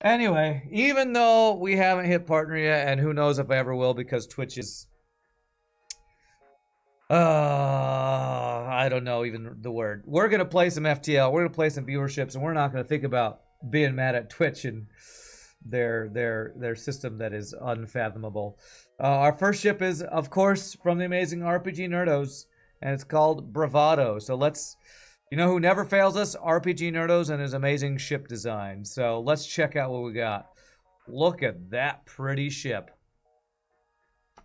Anyway, even though we haven't hit partner yet, and who knows if I ever will, because Twitch is I don't know even the word. We're gonna play some FTL. We're gonna play some viewerships, and we're not gonna think about being mad at Twitch and their system that is unfathomable. Our first ship is, of course, from the amazing RPGNerdos, and it's called Bravado. So let's, you know who never fails us? RPGNerdos and his amazing ship design. So let's check out what we got. Look at that pretty ship.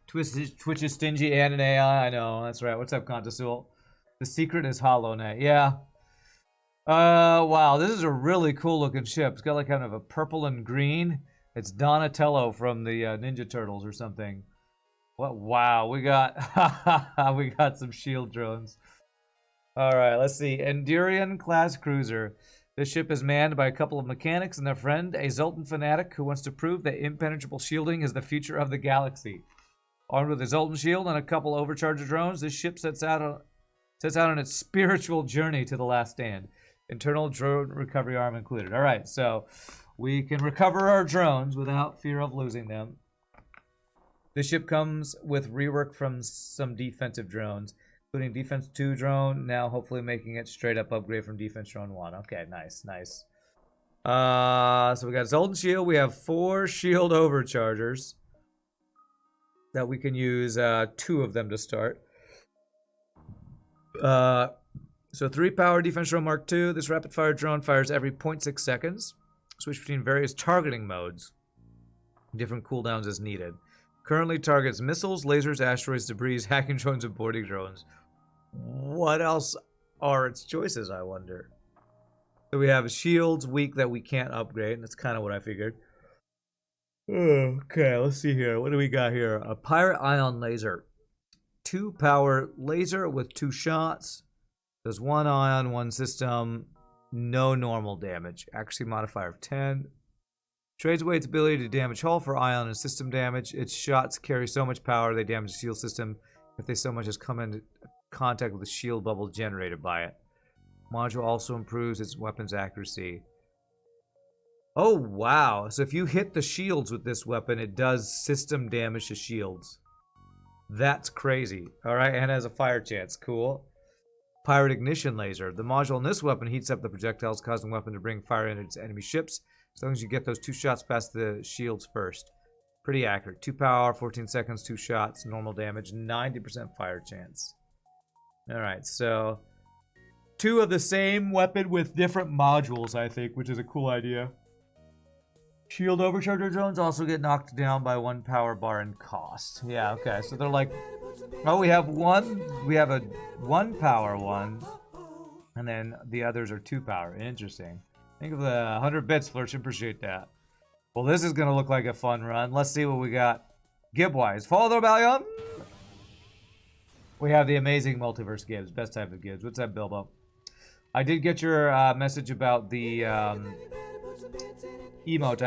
Twitch is stingy and an AI. I know, that's right. What's up, Contasul? The secret is Hollow Knight. Yeah. Wow, this is a really cool looking ship. It's got like kind of a purple and green. It's Donatello from the Ninja Turtles or something. What? Wow, we got we got some shield drones. All right, let's see. Endurian class cruiser. This ship is manned by a couple of mechanics and their friend, a Zoltan fanatic who wants to prove that impenetrable shielding is the future of the galaxy. Armed with a Zoltan shield and a couple overcharger drones, this ship sets out on its spiritual journey to the last stand. Internal drone recovery arm included. All right, so we can recover our drones without fear of losing them. This ship comes with rework from some defensive drones, including Defense 2 drone, now hopefully making it straight up upgrade from Defense Drone 1. Okay, nice, nice. So we got Zoltan shield. We have 4 shield overchargers that we can use 2 of them to start. So 3 power defense drone Mark II. This rapid fire drone fires every 0.6 seconds. Switch between various targeting modes. Different cooldowns as needed. Currently targets missiles, lasers, asteroids, debris, hacking drones, and boarding drones. What else are its choices, I wonder? So we have shields weak that we can't upgrade, and that's kind of what I figured. Okay, let's see here. What do we got here? A pirate ion laser. 2 power laser with 2 shots. Does 1 ion, 1 system. No normal damage. Accuracy modifier of 10. Trades away its ability to damage hull for ion and system damage. Its shots carry so much power they damage the shield system if they so much as come into contact with the shield bubble generated by it. Module also improves its weapon's accuracy. Oh, wow. So if you hit the shields with this weapon, it does system damage to shields. That's crazy. Alright, and has a fire chance. Cool. Pirate ignition laser. The module in this weapon heats up the projectiles, causing the weapon to bring fire into its enemy ships, as long as you get those 2 shots past the shields first. Pretty accurate. 2 power, 14 seconds, 2 shots, normal damage, 90% fire chance. Alright, so 2 of the same weapon with different modules, I think, which is a cool idea. Shield overcharger drones also get knocked down by 1 power bar in cost. Yeah, okay, so they're like, oh, we have a 1 power one, and then the others are 2 power. Interesting. Think of the 100 bits, Flirch. Appreciate that. Well, this is going to look like a fun run. Let's see what we got. Gib-wise. Follow the rebellion. We have the amazing multiverse Gibbs. Best type of Gibbs. What's up, Bilbo? I did get your message about the emote.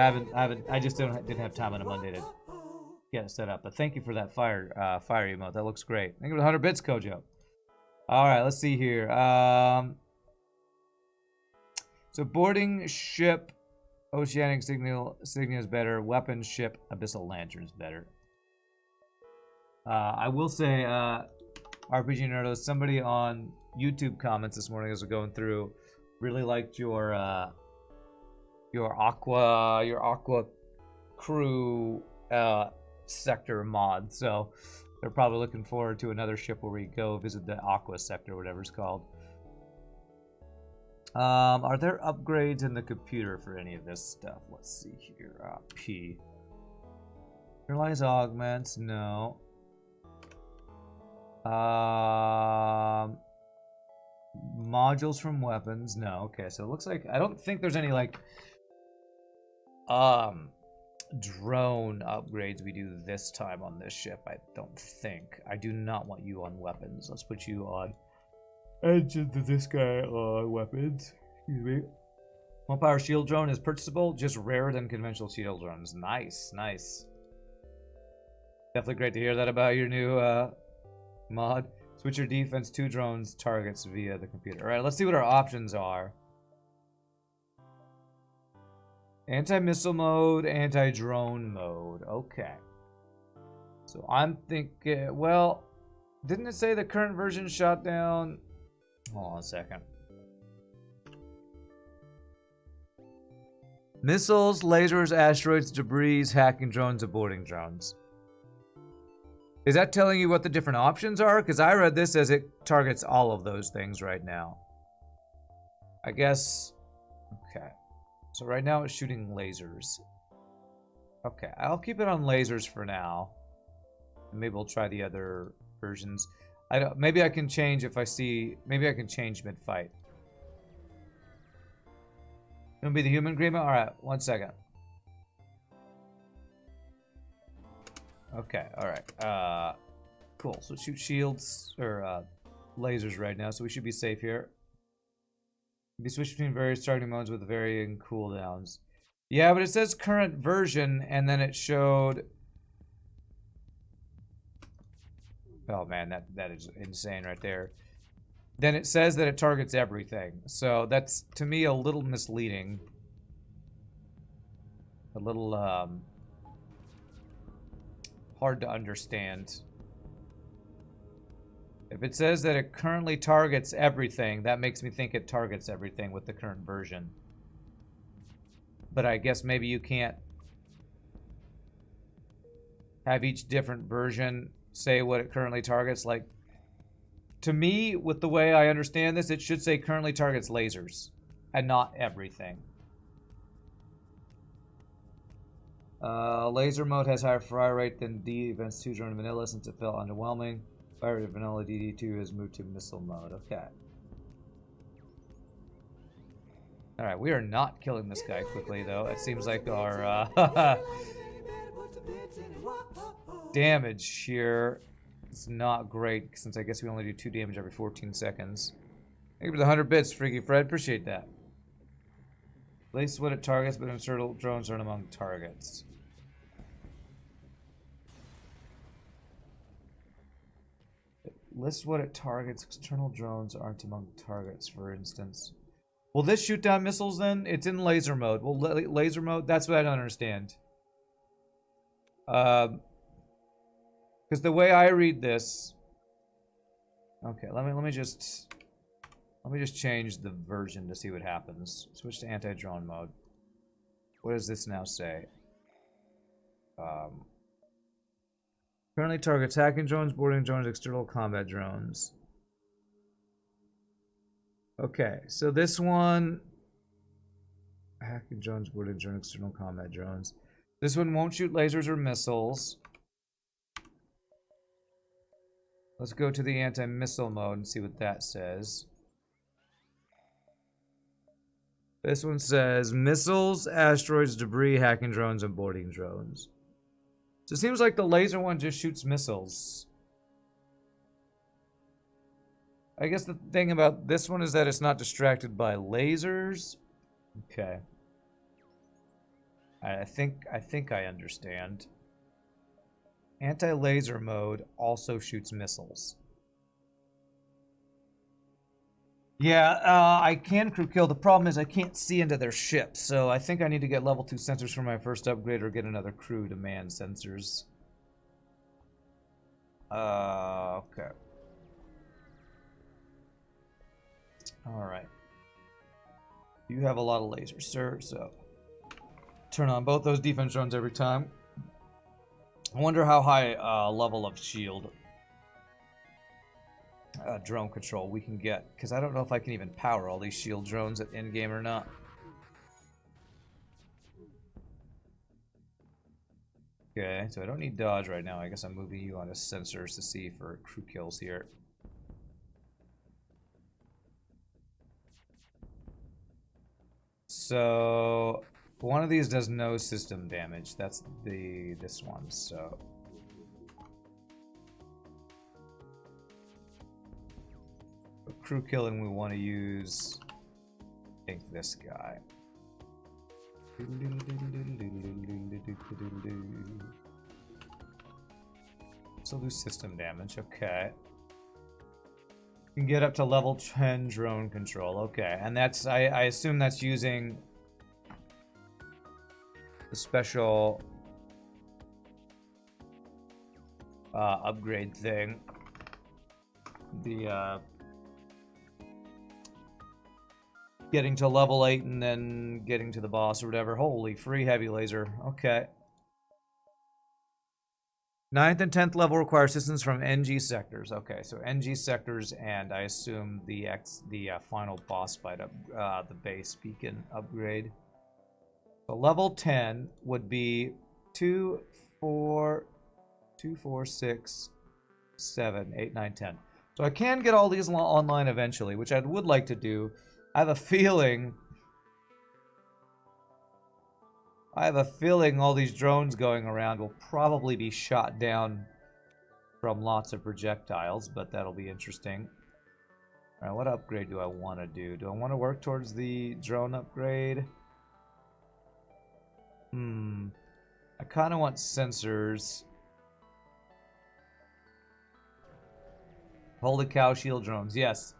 I just didn't have time on a Monday to get it set up. But thank you for that fire emote. That looks great. Thank you for the 100 bits, Kojo. All right, let's see here. So boarding ship, oceanic signal is better. Weapon ship, abyssal lantern is better. I will say, RPGNerdos, somebody on YouTube comments this morning as we're going through really liked your aqua crew sector mod. So they're probably looking forward to another ship where we go visit the aqua sector, whatever it's called. Are there upgrades in the computer for any of this stuff? Let's see here. P. Realize augments, no. Modules from weapons, no. Okay, so it looks like I don't think there's any like drone upgrades we do this time on this ship. I don't think. I do not want you on weapons. Let's put you on engine to this guy on weapons. Excuse me. 1 power shield drone is purchasable, just rarer than conventional shield drones. Nice, nice. Definitely great to hear that about your new mod. Switch your defense 2 drones targets via the computer. Alright, let's see what our options are. Anti-missile mode, anti-drone mode. Okay. So I'm thinking, well, didn't it say the current version shot down? Hold on a second. Missiles, lasers, asteroids, debris, hacking drones, aborting drones. Is that telling you what the different options are? Because I read this as it targets all of those things right now. I guess... Okay. So right now it's shooting lasers. Okay, I'll keep it on lasers for now. Maybe we'll try the other versions. I don't... Maybe I can change if I see... Maybe I can change mid-fight. Gonna be the human agreement? Alright, 1 second. Okay, alright. Cool. So shoot shields or lasers right now, so we should be safe here. Be switched between various targeting modes with varying cooldowns. Yeah, but it says current version, and then it showed. Oh man, that is insane right there. Then it says that it targets everything, so that's to me a little misleading. A little hard to understand. If it says that it currently targets everything, that makes me think it targets everything with the current version. But I guess maybe you can't have each different version say what it currently targets. Like, to me, with the way I understand this, it should say currently targets lasers and not everything. Laser mode has higher fire rate than D Events 2 during vanilla since it felt underwhelming. Fire rate of vanilla DD2 has moved to missile mode. Okay. Alright, we are not killing this guy quickly, though. It seems like our damage here is not great, since I guess we only do 2 damage every 14 seconds. Thank you for the 100 bits, Freaky Fred. Appreciate that. Place what it targets, but internal drones aren't among targets. List what it targets. External drones aren't among targets, for instance. Will this shoot down missiles then? It's in laser mode. Well, laser mode? That's what I don't understand. Because the way I read this... Okay, let me just change the version to see what happens. Switch to anti-drone mode. What does this now say? Currently targets hacking drones, boarding drones, external combat drones. Okay, so this one... Hacking drones, boarding drones, external combat drones. This one won't shoot lasers or missiles. Let's go to the anti-missile mode and see what that says. This one says missiles, asteroids, debris, hacking drones, and boarding drones. So it seems like the laser one just shoots missiles. I guess the thing about this one is that it's not distracted by lasers. Okay. I think I understand. Anti-laser mode also shoots missiles. Yeah, I can crew kill. The problem is I can't see into their ships, so I think I need to get level 2 sensors for my first upgrade or get another crew to man sensors. Okay. Alright. You have a lot of lasers, sir, so... Turn on both those defense drones every time. I wonder how high level of shield drone control we can get, because I don't know if I can even power all these shield drones at endgame or not. Okay, so I don't need dodge right now. I guess I'm moving you onto sensors to see for crew kills here. So one of these does no system damage. That's this one, so... For crew killing, we want to use, I think, this guy. So do system damage, okay. You can get up to level 10 drone control, okay. And that's, I assume that's using the special upgrade thing. The getting to level 8 and then getting to the boss or whatever. Holy, free heavy laser. Okay. 9th and 10th level require assistance from NG sectors. Okay, so NG sectors and I assume the final boss fight up, the base beacon upgrade. So level 10 would be 2, 4, 6, 7, 8, 9, 10. So I can get all these online eventually, which I would like to do. I have a feeling all these drones going around will probably be shot down from lots of projectiles, but that'll be interesting. All right, what upgrade do I want to do? Do I want to work towards the drone upgrade? I kind of want sensors. Holy cow, shield drones, yes.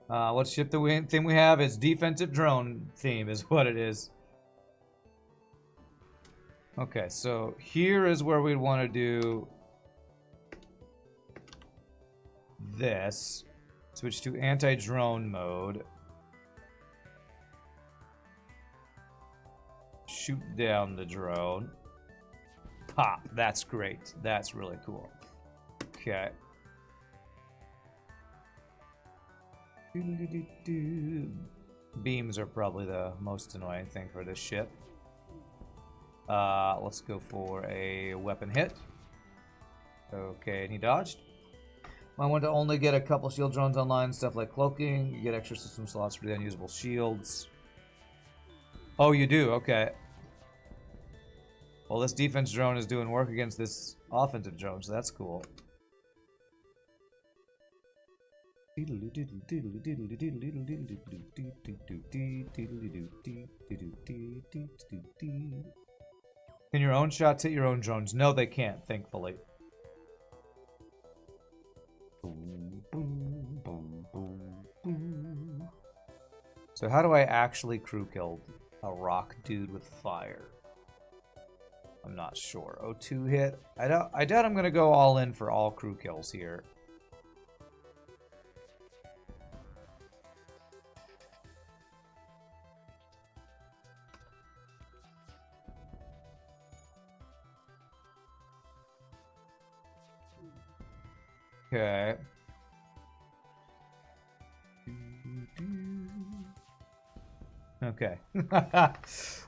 What ship thing we have is defensive drone theme is what it is. Okay, so here is where we'd want to do this. Switch to anti-drone mode. Shoot down the drone. Pop, that's great. That's really cool. Okay. Beams are probably the most annoying thing for this ship. Let's go for a weapon hit. Okay, and he dodged. I want to only get a couple shield drones online, stuff like cloaking. You get extra system slots for the unusable shields. Oh, you do? Okay. Well, this defense drone is doing work against this offensive drone, so that's cool. Can your own shots hit your own drones? No, they can't, thankfully. So how do I actually crew kill a rock dude with fire? I'm not sure. O2 hit. I doubt I'm gonna go all in for all crew kills here. Okay. Okay.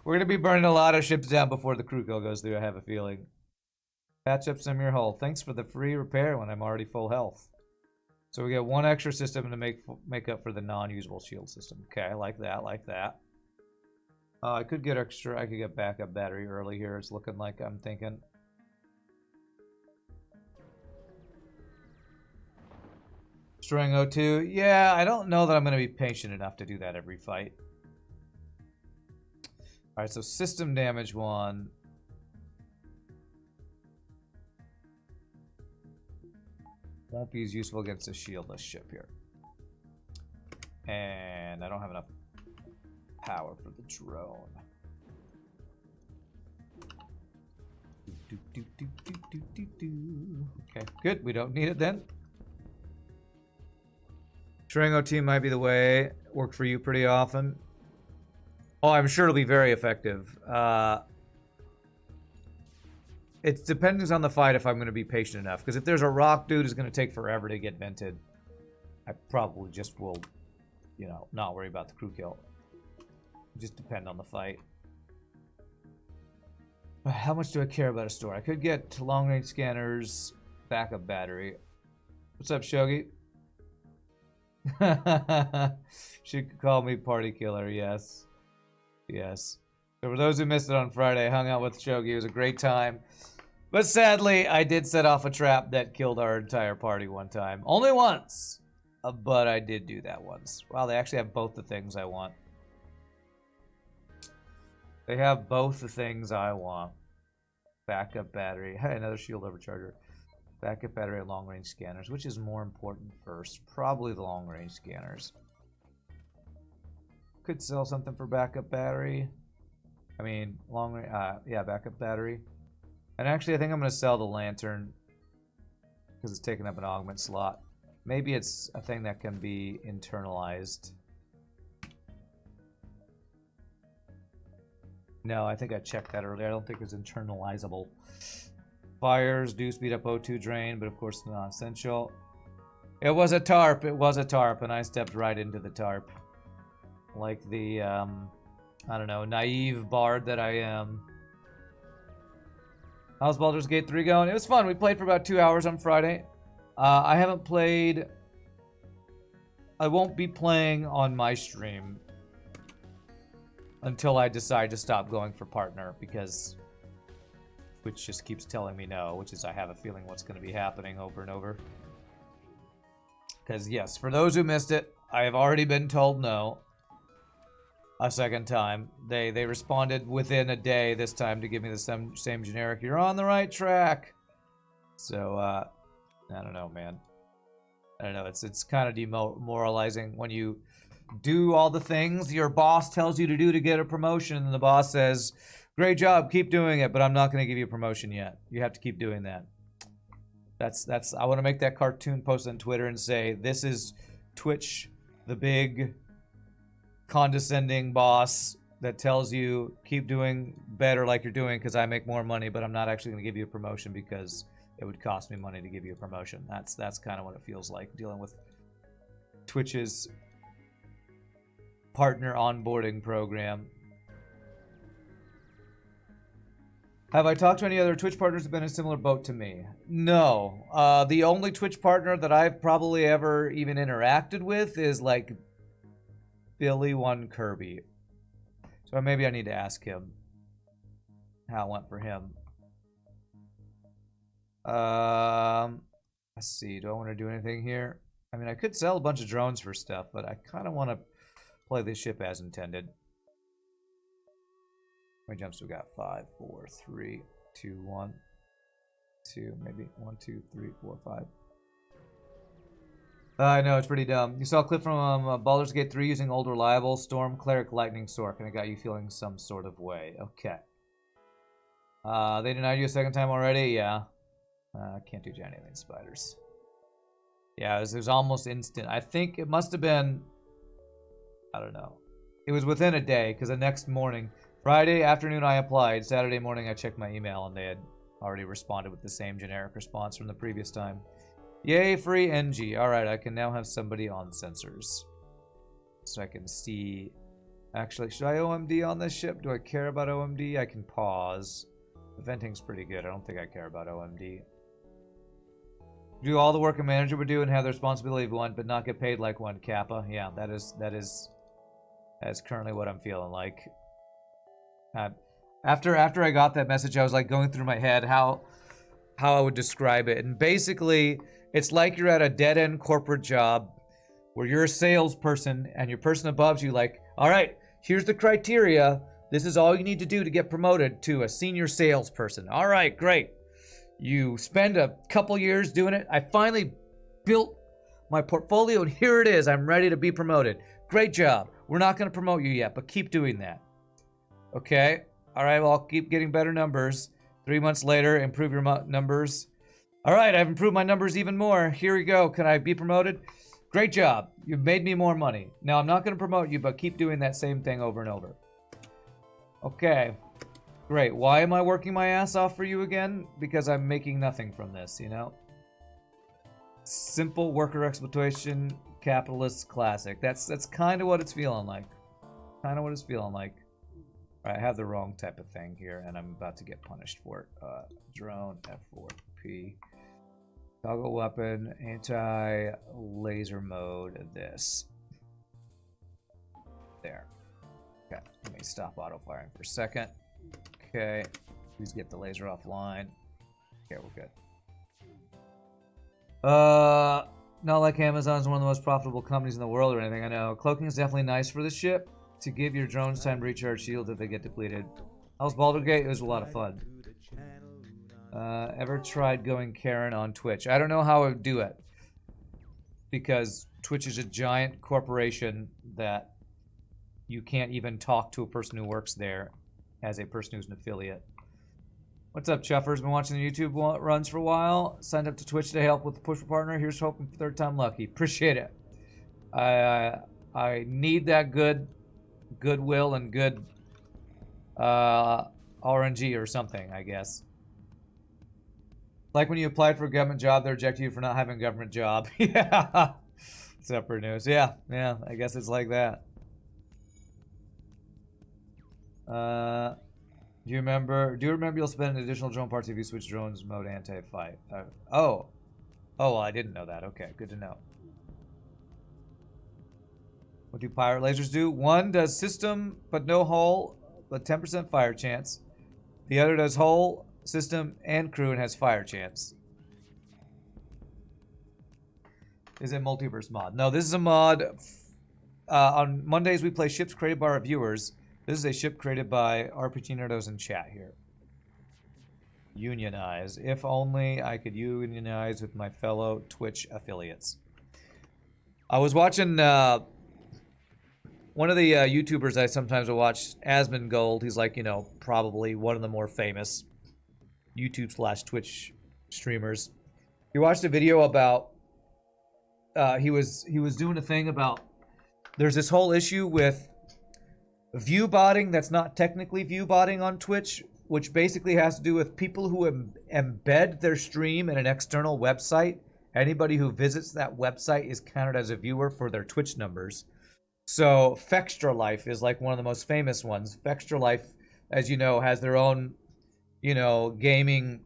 We're gonna be burning a lot of ships down before the crew kill goes through, I have a feeling. Patch up some of your hull. Thanks for the free repair when I'm already full health. So we get one extra system to make up for the non-usable shield system. Okay, I like that, like that. I could get extra, I could get backup battery early here. It's looking like I'm thinking. Destroying O2. Yeah, I don't know that I'm going to be patient enough to do that every fight. Alright, so system damage 1. Won't be as useful against a shieldless ship here. And I don't have enough power for the drone. Okay, good. We don't need it then. Durango team might be the way. Worked for you pretty often. Oh, I'm sure it'll be very effective. It depends on the fight if I'm going to be patient enough. Because if there's a rock dude who's going to take forever to get vented, I probably just will, you know, not worry about the crew kill. Just depend on the fight. How much do I care about a store? I could get long-range scanners, backup battery. What's up, Shogi? She could call me party killer, yes. Yes. So for those who missed it on Friday, I hung out with Shogi. It was a great time. But sadly, I did set off a trap that killed our entire party one time. Only once. But I did do that once. Wow, they actually have both the things I want. They have both the things I want. Backup battery. Hey, another shield overcharger. Backup battery and long-range scanners. Which is more important first? Probably the long-range scanners. Could sell something for backup battery. I mean, yeah, backup battery. And actually, I think I'm going to sell the lantern because it's taking up an augment slot. Maybe it's a thing that can be internalized. No, I think I checked that earlier. I don't think it's internalizable. Fires do speed up O2 drain, but of course not essential. It was a tarp. It was a tarp, and I stepped right into the tarp. Like the, I don't know, naive bard that I am. How's Baldur's Gate 3 going? It was fun. We played for about 2 hours on Friday. I haven't played... I won't be playing on my stream until I decide to stop going for partner, because Twitch just keeps telling me no, which is I have a feeling what's going to be happening over and over. Because yes, for those who missed it, I have already been told no a second time. They responded within a day this time to give me the same generic, "You're on the right track." So, I don't know, man. I don't know, it's kind of demoralizing when you do all the things your boss tells you to do to get a promotion, and the boss says, "Great job, keep doing it, but I'm not going to give you a promotion yet. You have to keep doing that." That's I want to make that cartoon post on Twitter and say, this is Twitch, the big condescending boss that tells you keep doing better like you're doing because I make more money, but I'm not actually going to give you a promotion because it would cost me money to give you a promotion. That's kind of what it feels like dealing with Twitch's partner onboarding program. Have I talked to any other Twitch partners who have been in a similar boat to me? No. The only Twitch partner that I've probably ever even interacted with is like Billy One Kirby. So maybe I need to ask him how it went for him. Let's see. Do I want to do anything here? I mean, I could sell a bunch of drones for stuff, but I kind of want to play this ship as intended. How many jumps we got? 5, 4, 3, 2, 1, 2, maybe 1, 2, 3, 4, 5. I know, it's pretty dumb. You saw a clip from Baldur's Gate 3 using old reliable Storm Cleric Lightning Sork, and it got you feeling some sort of way. Okay. They denied you a second time already? Yeah. Can't do Giant Alien Spiders. Yeah, it was almost instant. I think it must have been... I don't know. It was within a day, because the next morning... Friday afternoon I applied. Saturday morning I checked my email, and they had already responded with the same generic response from the previous time. Yay, free NG. Alright, I can now have somebody on sensors. So I can see... Actually, should I OMD on this ship? Do I care about OMD? I can pause. The venting's pretty good. I don't think I care about OMD. Do all the work a manager would do and have the responsibility of one, but not get paid like one. Kappa. Yeah, that is currently what I'm feeling like. After I got that message, I was like going through my head how I would describe it. And basically, it's like you're at a dead-end corporate job where you're a salesperson and your person above you like, all right, here's the criteria. This is all you need to do to get promoted to a senior salesperson. All right, great. You spend a couple years doing it. I finally built my portfolio, and here it is. I'm ready to be promoted. Great job. We're not going to promote you yet, but keep doing that. Okay. All right, well, I'll keep getting better numbers. 3 months later, improve your numbers. All right, I've improved my numbers even more. Here we go. Can I be promoted? Great job. You've made me more money. Now, I'm not going to promote you, but keep doing that same thing over and over. Okay. Great. Why am I working my ass off for you again? Because I'm making nothing from this, you know? Simple worker exploitation, capitalist classic. That's kind of what it's feeling like. Kind of what it's feeling like. Alright, I have the wrong type of thing here, and I'm about to get punished for it. Drone, F4P. Toggle weapon, anti-laser mode, this. There. Okay, let me stop auto-firing for a second. Okay, please get the laser offline. Okay, we're good. Not like Amazon's one of the most profitable companies in the world or anything, I know. Cloaking is definitely nice for the ship. To give your drones time to recharge shields if they get depleted. How's Baldur's Gate? It was a lot of fun. Ever tried going Karen on Twitch? I don't know how I would do it. Because Twitch is a giant corporation that you can't even talk to a person who works there as a person who's an affiliate. What's up, Chuffers? Been watching the YouTube runs for a while. Signed up to Twitch to help with the push for partner. Here's hoping for third time lucky. Appreciate it. I need that goodwill and good RNG or something, I guess. Like when you applied for a government job, they reject you for not having a government job. Yeah. Separate news. Yeah, I guess it's like that. Do you remember you'll spend additional drone parts if you switch drones mode anti-fight? Oh, well, I didn't know that. Okay, good to know. What do pirate lasers do? One does system, but no hull, but 10% fire chance. The other does hull, system, and crew and has fire chance. Is it multiverse mod? No, this is a mod. On Mondays, we play ships created by our viewers. This is a ship created by RPGNerdos in chat here. Unionize. If only I could unionize with my fellow Twitch affiliates. I was watching one of the YouTubers I sometimes will watch, Asmongold. He's like, probably one of the more famous YouTube/Twitch streamers. He watched a video about he was doing a thing about there's this whole issue with view botting that's not technically view botting on Twitch, which basically has to do with people who embed their stream in an external website. Anybody who visits that website is counted as a viewer for their Twitch numbers. So Fextra Life is like one of the most famous ones. Fextra Life, as you know, has their own, gaming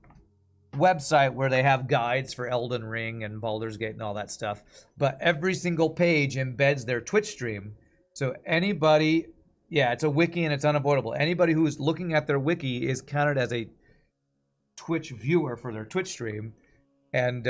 website where they have guides for Elden Ring and Baldur's Gate and all that stuff. But every single page embeds their Twitch stream. So anybody, it's a wiki and it's unavoidable. Anybody who's looking at their wiki is counted as a Twitch viewer for their Twitch stream. And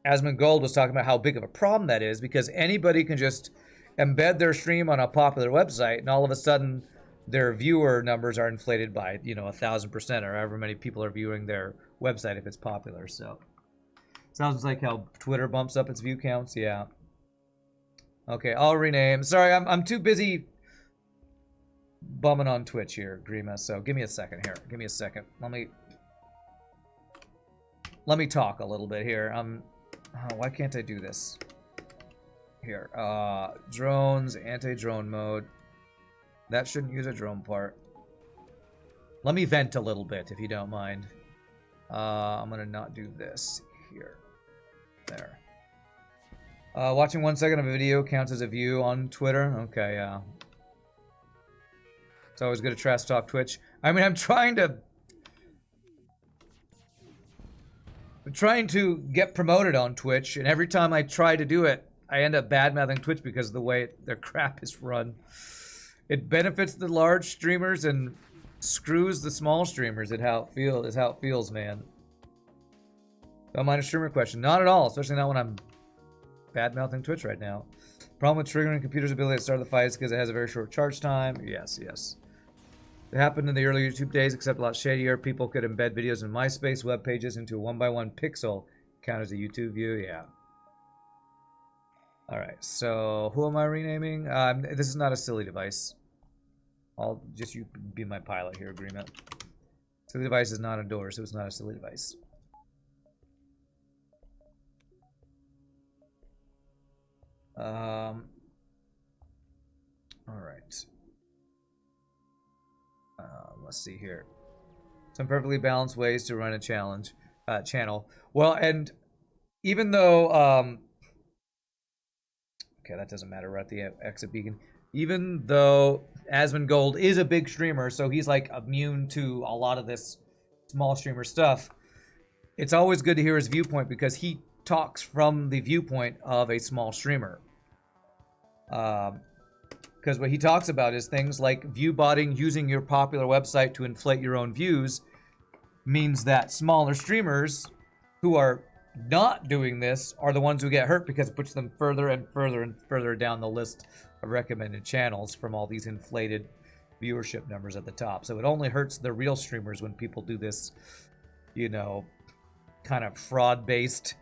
Asmongold was talking about how big of a problem that is because anybody can just embed their stream on a popular website and all of a sudden their viewer numbers are inflated by 1,000% or however many people are viewing their website if it's popular. So sounds like how Twitter bumps up its view counts. Yeah. Okay, I'll rename. Sorry, I'm too busy bumming on Twitch here, Grima. So give me a second here. Give me a second. Let me talk a little bit here. Why can't I do this? Here, drones, anti-drone mode. That shouldn't use a drone part. Let me vent a little bit, if you don't mind. I'm gonna not do this here. There. Watching 1 second of a video counts as a view on Twitter. Okay, yeah. It's always good to trash talk Twitch. I mean, I'm trying to get promoted on Twitch, and every time I try to do it, I end up bad-mouthing Twitch because of the way their crap is run. It benefits the large streamers and screws the small streamers. Is how it feels, man. Don't mind a streamer question. Not at all, especially not when I'm bad-mouthing Twitch right now. Problem with triggering a computer's ability to start the fight is because it has a very short charge time. Yes. It happened in the early YouTube days, except a lot shadier. People could embed videos in MySpace web pages into a 1x1 pixel. Count as a YouTube view, yeah. Alright, so who am I renaming? This is not a silly device. I'll just you be my pilot here, agreement. Silly device is not endorsed, so it's not a silly device. Alright. Let's see here. Some perfectly balanced ways to run a channel. Well, and even though okay, that doesn't matter. We're at the exit beacon. Even though Asmongold is a big streamer, so he's like immune to a lot of this small streamer stuff, it's always good to hear his viewpoint because he talks from the viewpoint of a small streamer. Because what he talks about is things like view botting, using your popular website to inflate your own views, means that smaller streamers who are not doing this are the ones who get hurt because it puts them further and further and further down the list of recommended channels from all these inflated viewership numbers at the top. So it only hurts the real streamers when people do this, kind of fraud-based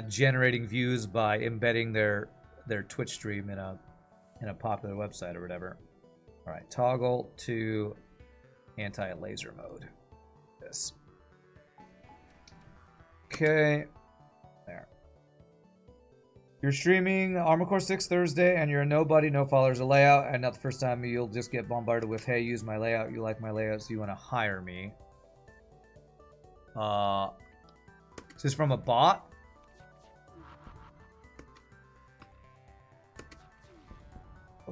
generating views by embedding their Twitch stream in a in a popular website or whatever. All right, toggle to anti-laser mode. This. Okay. There. You're streaming Armored Core 6 Thursday, and you're a nobody, no followers, a layout, and not the first time you'll just get bombarded with, hey, use my layout, you like my layout, so you want to hire me. Is this from a bot?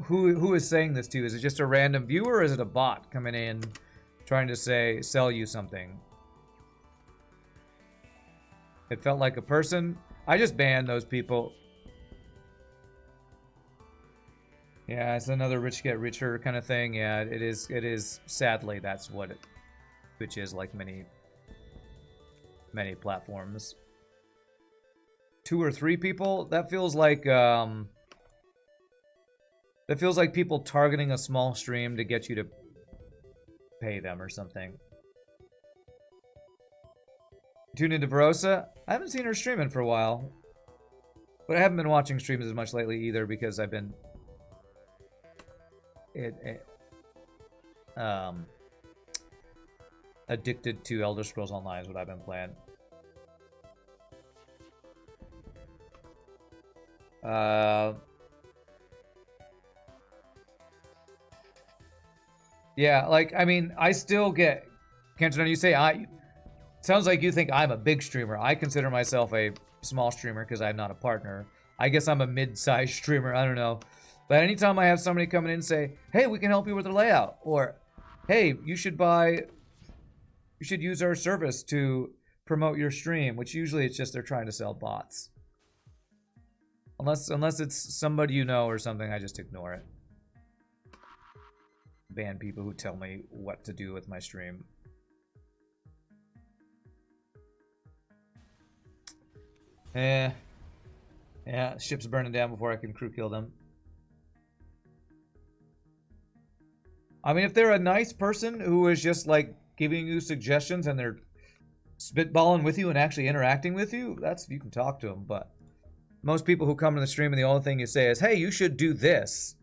Who is saying this to you? Is it just a random viewer, or is it a bot coming in trying to sell you something? It felt like a person. I just banned those people. Yeah, it's another rich get richer kind of thing. Yeah, it is sadly that's what Twitch is, like many platforms. 2 or 3 people? That feels like people targeting a small stream to get you to pay them or something. Tune into Verosa. I haven't seen her streaming for a while. But I haven't been watching streams as much lately either because I've been addicted to Elder Scrolls Online is what I've been playing. Yeah, like, I mean, I still get... Kenton, you say sounds like you think I'm a big streamer. I consider myself a small streamer because I'm not a partner. I guess I'm a mid-sized streamer. I don't know. But anytime I have somebody come in and say, hey, we can help you with the layout. Or, hey, you should use our service to promote your stream. Which usually it's just they're trying to sell bots. Unless it's somebody you know or something, I just ignore it. Ban people who tell me what to do with my stream. Yeah, ship's burning down before I can crew kill them. I mean, if they're a nice person who is just like giving you suggestions and they're spitballing with you and actually interacting with you, you can talk to them. But most people who come to the stream and the only thing you say is, hey, you should do this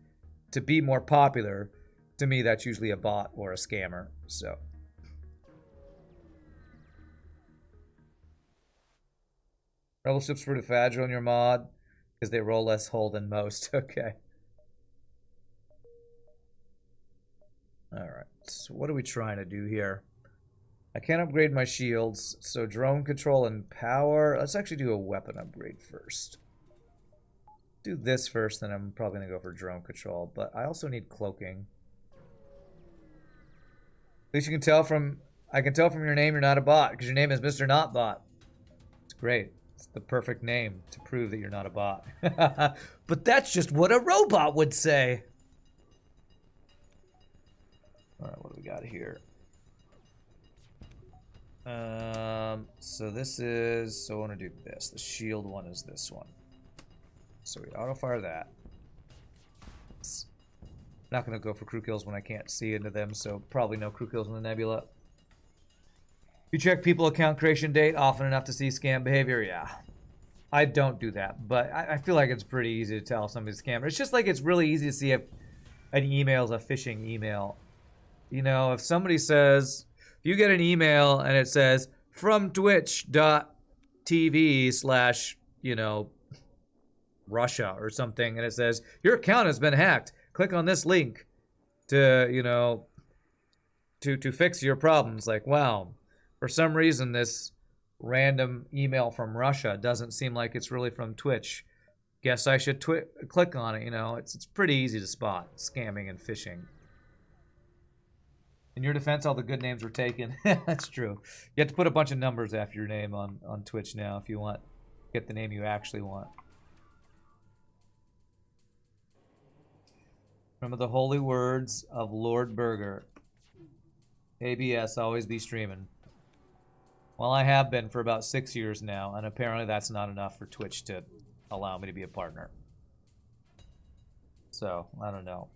to be more popular, to me, that's usually a bot or a scammer. So. Rebel ships for Defadro in your mod because they roll less hull than most. Okay. Alright. So what are we trying to do here? I can't upgrade my shields. So drone control and power. Let's actually do a weapon upgrade first. Do this first, then I'm probably going to go for drone control. But I also need cloaking. At least you can tell from... I can tell from your name you're not a bot because your name is Mr. Not Bot. It's great. It's the perfect name to prove that you're not a bot. But that's just what a robot would say. Alright, what do we got here? So this is... So I want to do this. The shield one is this one. So we auto-fire that. I'm not going to go for crew kills when I can't see into them, so probably no crew kills in the nebula. You check people account creation date often enough to see scam behavior? Yeah. I don't do that, but I feel like it's pretty easy to tell somebody's a scammer. It's just like it's really easy to see if an email is a phishing email. You know, if somebody says, if you get an email and it says, from twitch.tv/ you know, Russia or something, and it says, your account has been hacked. Click on this link to, you know, to fix your problems. Like, wow. For some reason, this random email from Russia doesn't seem like it's really from Twitch. Guess I should click on it, you know. It's pretty easy to spot scamming and phishing. In your defense, all the good names were taken. That's true. You have to put a bunch of numbers after your name on Twitch now if you want get the name you actually want. Remember the holy words of Lord Burger. ABS, always be streaming. Well, I have been for about 6 years now, and apparently that's not enough for Twitch to allow me to be a partner. So, I don't know.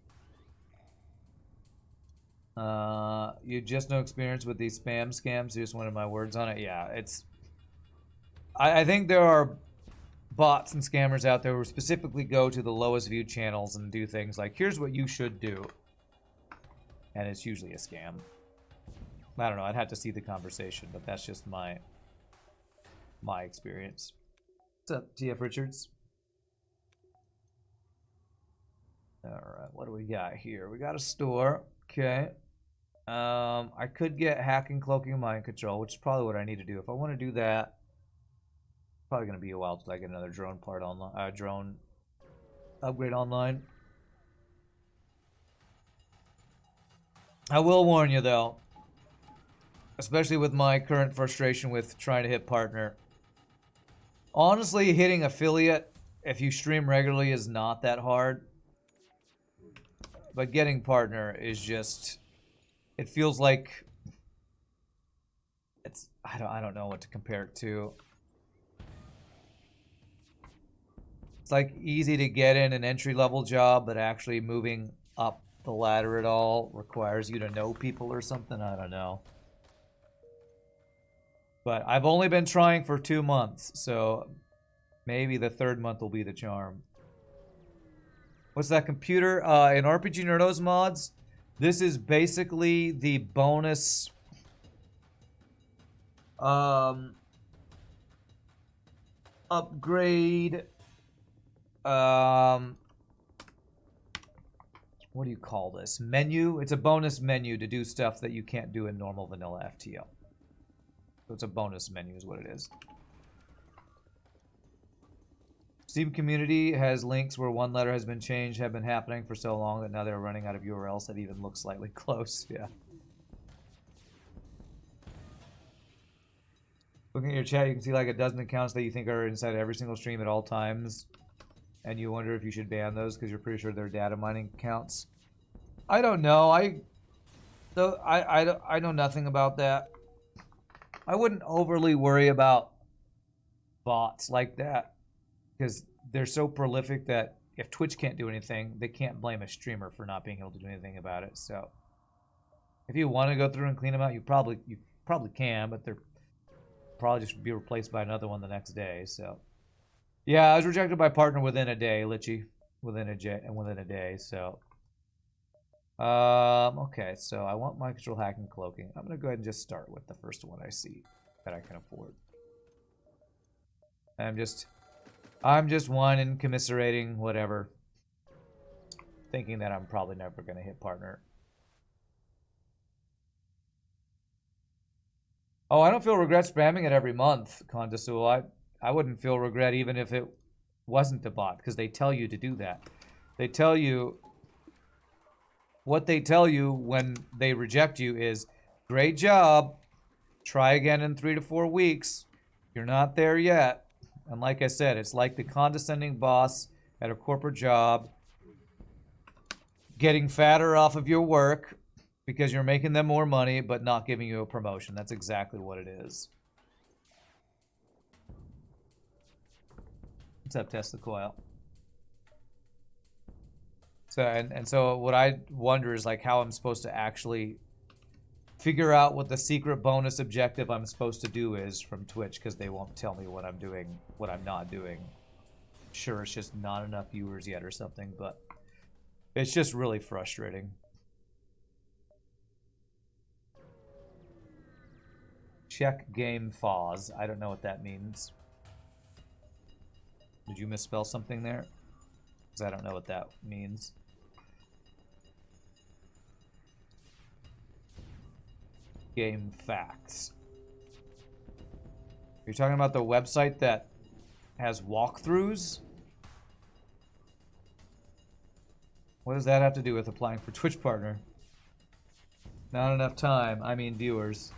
You just no experience with these spam scams? You just wanted my words on it? Yeah, it's... I think there are bots and scammers out there who specifically go to the lowest viewed channels and do things like, here's what you should do. And it's usually a scam. I don't know, I'd have to see the conversation, but that's just my experience. What's up, TF Richards? Alright, what do we got here? We got a store. Okay. I could get hacking, cloaking, and mind control, which is probably what I need to do. If I want to do that, probably going to be a while till I get another drone part online, drone upgrade online. I will warn you though, especially with my current frustration with trying to hit partner. Honestly, hitting affiliate, if you stream regularly, is not that hard. But getting partner is just, it feels like it's, I don't know what to compare it to. It's like easy to get in an entry-level job, but actually moving up the ladder at all requires you to know people or something. I don't know. But I've only been trying for 2 months, so maybe the 3rd month will be the charm. What's that computer? In RPGNerdos mods, this is basically the bonus upgrade. What do you call this? Menu? It's a bonus menu to do stuff that you can't do in normal vanilla FTL. So it's a bonus menu is what it is. Steam community has links where one letter has been changed, have been happening for so long that now they're running out of URLs that even look slightly close. Yeah. Looking at your chat, you can see like a dozen accounts that you think are inside every single stream at all times. And you wonder if you should ban those because you're pretty sure they're data mining accounts. I don't know. I know nothing about that. I wouldn't overly worry about bots like that because they're so prolific that if Twitch can't do anything, they can't blame a streamer for not being able to do anything about it. So if you want to go through and clean them out, you probably can, but they're probably just be replaced by another one the next day. So yeah, I was rejected by partner within a day, Litchi, within a day. So okay, so I want mind control, hacking, cloaking. I'm gonna go ahead and just start with the first one I see that I can afford. I'm just whining, commiserating, whatever, thinking that I'm probably never gonna hit partner. Oh, I don't feel regret spamming it every month, Condasul. I wouldn't feel regret even if it wasn't a bot, because they tell you to do that. They tell you, what they tell you when they reject you is, great job, try again in 3 to 4 weeks. You're not there yet. And like I said, it's like the condescending boss at a corporate job getting fatter off of your work because you're making them more money but not giving you a promotion. That's exactly what it is. What's up, Tesla Coil? So and so what I wonder is like how I'm supposed to actually figure out what the secret bonus objective I'm supposed to do is from Twitch, because they won't tell me what I'm doing, what I'm not doing. Sure, it's just not enough viewers yet or something, but it's just really frustrating. Check game Foz. I don't know what that means. Did you misspell something there? Because I don't know what that means. Game facts. You're talking about the website that has walkthroughs? What does that have to do with applying for Twitch partner? Not enough time. I mean viewers.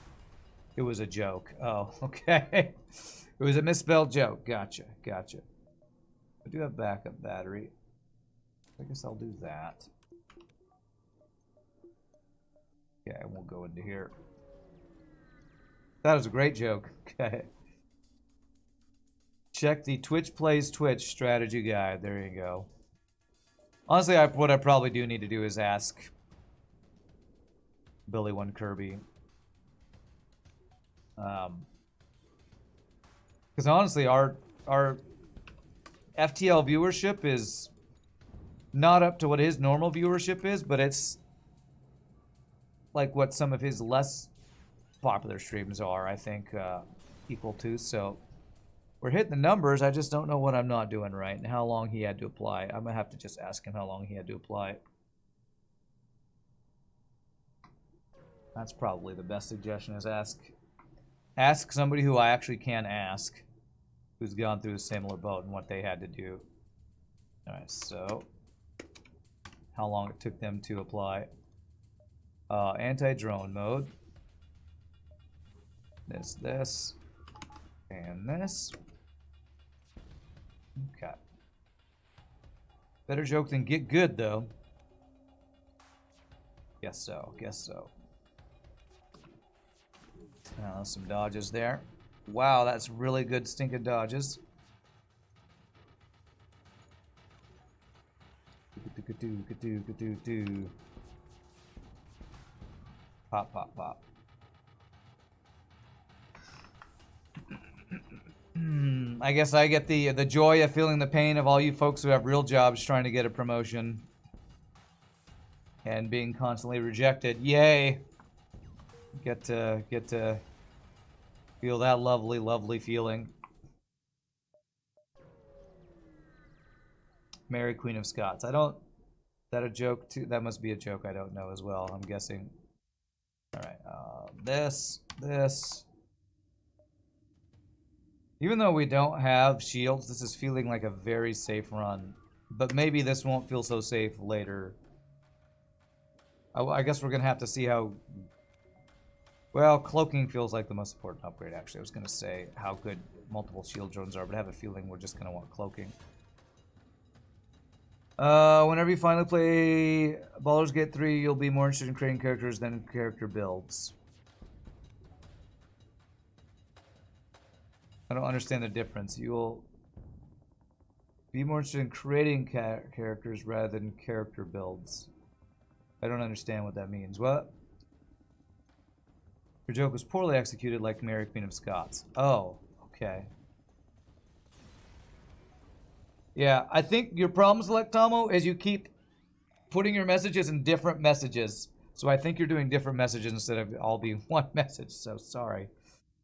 It was a joke. Oh, okay. It was a misspelled joke. Gotcha. Gotcha. I do have backup battery. I guess I'll do that. Okay, and we'll go into here. That was a great joke. Okay. Check the Twitch Plays Twitch strategy guide. There you go. Honestly, what I probably do need to do is ask Billy One Kirby. Because honestly, our FTL viewership is not up to what his normal viewership is, but it's like what some of his less popular streams are, I think, equal to. So we're hitting the numbers. I just don't know what I'm not doing right and how long he had to apply. I'm gonna have to just ask him how long he had to apply. That's probably the best suggestion, is ask somebody who I actually can ask, who's gone through a similar boat and what they had to do. Alright, so how long it took them to apply. Anti-drone mode. This, and this. Okay. Better joke than get good, though. Guess so, guess so. Some dodges there. Wow, that's really good stinking dodges. Pop, pop, pop. I guess I get the joy of feeling the pain of all you folks who have real jobs trying to get a promotion and being constantly rejected. Yay! Get to feel that lovely, lovely feeling. Mary Queen of Scots. I don't. Is that a joke too? That must be a joke. I don't know as well. I'm guessing. All right. This. Even though we don't have shields, this is feeling like a very safe run. But maybe this won't feel so safe later. I guess we're gonna have to see how. Well, cloaking feels like the most important upgrade, actually. I was going to say how good multiple shield drones are, but I have a feeling we're just going to want cloaking. Whenever you finally play Baldur's Gate 3, you'll be more interested in creating characters than character builds. I don't understand the difference. You'll be more interested in creating characters rather than character builds. I don't understand what that means. What? Your joke was poorly executed like Mary Queen of Scots. Oh, okay. Yeah, I think your problem, Selectamo, is you keep putting your messages in different messages. So I think you're doing different messages instead of all being one message. So sorry.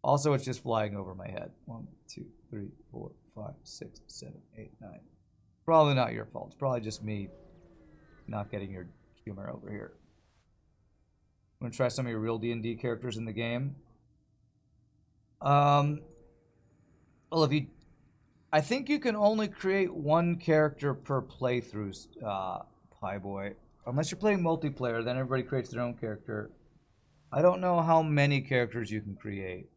Also, it's just flying over my head. 1, 2, 3, 4, 5, 6, 7, 8, 9. Probably not your fault. It's probably just me not getting your humor over here. I'm gonna try some of your real D&D characters in the game. Well, I think you can only create one character per playthrough, Pie Boy. Unless you're playing multiplayer, then everybody creates their own character. I don't know how many characters you can create.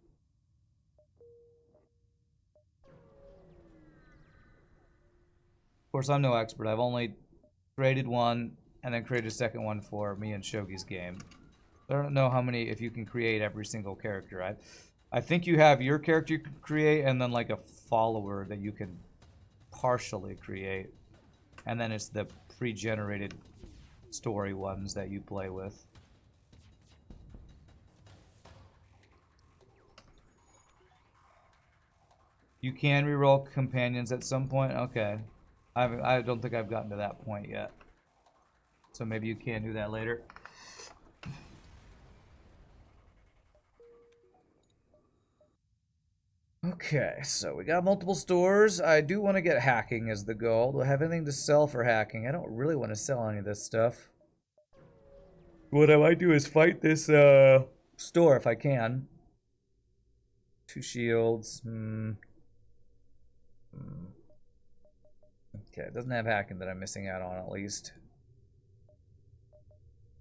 Of course, I'm no expert. I've only created one and then created a second one for me and Shogi's game. I don't know how many, if you can create every single character. I think you have your character you can create and then like a follower that you can partially create. And then it's the pre-generated story ones that you play with. You can reroll companions at some point? Okay. I don't think I've gotten to that point yet. So maybe you can do that later. Okay, so we got multiple stores. I do want to get hacking as the goal. Do I have anything to sell for hacking? I don't really want to sell any of this stuff. What I might do is fight this store if I can. 2 shields. Okay, it doesn't have hacking that I'm missing out on, at least.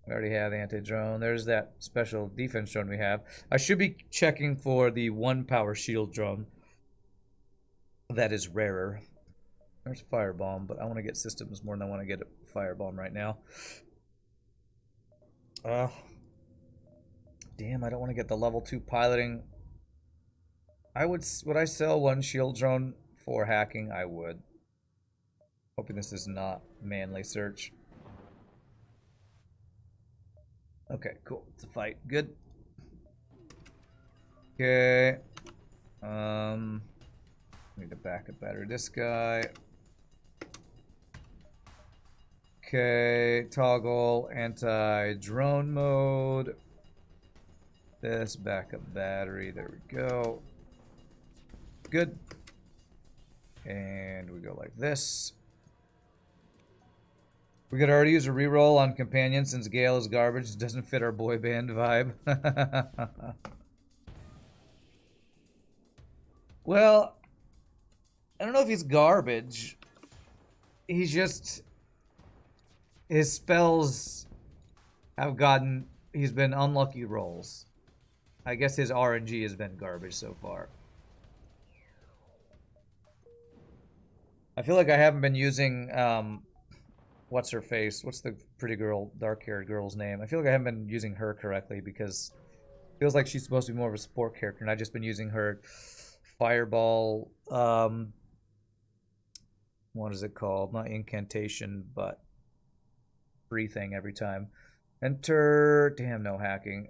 We already have anti-drone. There's that special defense drone we have. I should be checking for the 1-power shield drone. That is rarer. There's firebomb, but I want to get systems more than I want to get a firebomb right now. Damn, I don't want to get the level 2 piloting. Would I sell 1 shield drone for hacking? I would. Hoping this is not manly search. Okay, cool. It's a fight. Good. Okay. Need to back up better this guy. Okay, toggle anti-drone mode. This backup battery, there we go. Good. And we go like this. We could already use a reroll on companion since Gale is garbage. It doesn't fit our boy band vibe. Well, I don't know if he's garbage. He's just... His spells have gotten... He's been unlucky rolls. I guess his RNG has been garbage so far. I feel like I haven't been using... what's her face? What's the pretty girl, dark-haired girl's name? I feel like I haven't been using her correctly because it feels like she's supposed to be more of a support character, and I've just been using her fireball, what is it called? Not incantation, but free thing every time. Enter, damn, no hacking.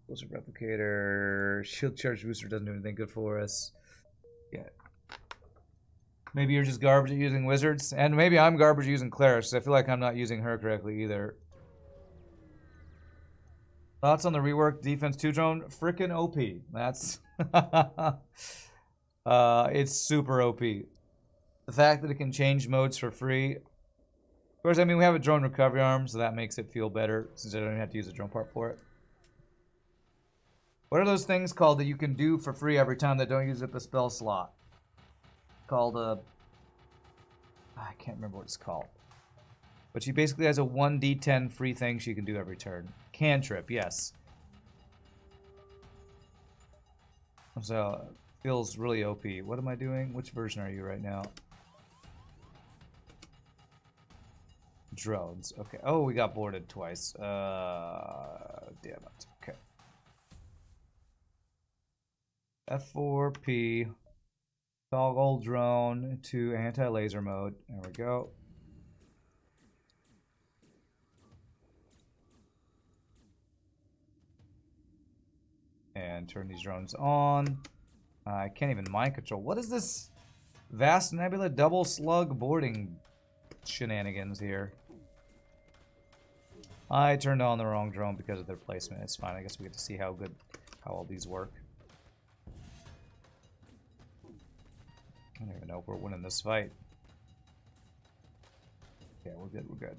Explosive replicator, shield charge booster doesn't do anything good for us. Yeah. Maybe you're just garbage at using wizards, and maybe I'm garbage at using clerics. I feel like I'm not using her correctly either. Thoughts on the reworked defense 2 drone? Frickin' OP. That's it's super OP. The fact that it can change modes for free. Of course, I mean, we have a drone recovery arm, so that makes it feel better since I don't even have to use a drone part for it. What are those things called that you can do for free every time that don't use up a spell slot? Called a... I can't remember what it's called. But she basically has a 1d10 free thing she can do every turn. Cantrip, yes. So, feels really OP. What am I doing? Which version are you right now? Drones. Okay. Oh, we got boarded twice. Damn it. Okay. F4P. Toggle drone to anti-laser mode. There we go. And turn these drones on. I can't even mind control. What is this vast nebula double slug boarding shenanigans here? I turned on the wrong drone because of their placement. It's fine. I guess we get to see how all these work. I don't even know if we're winning this fight. Yeah, we're good, we're good.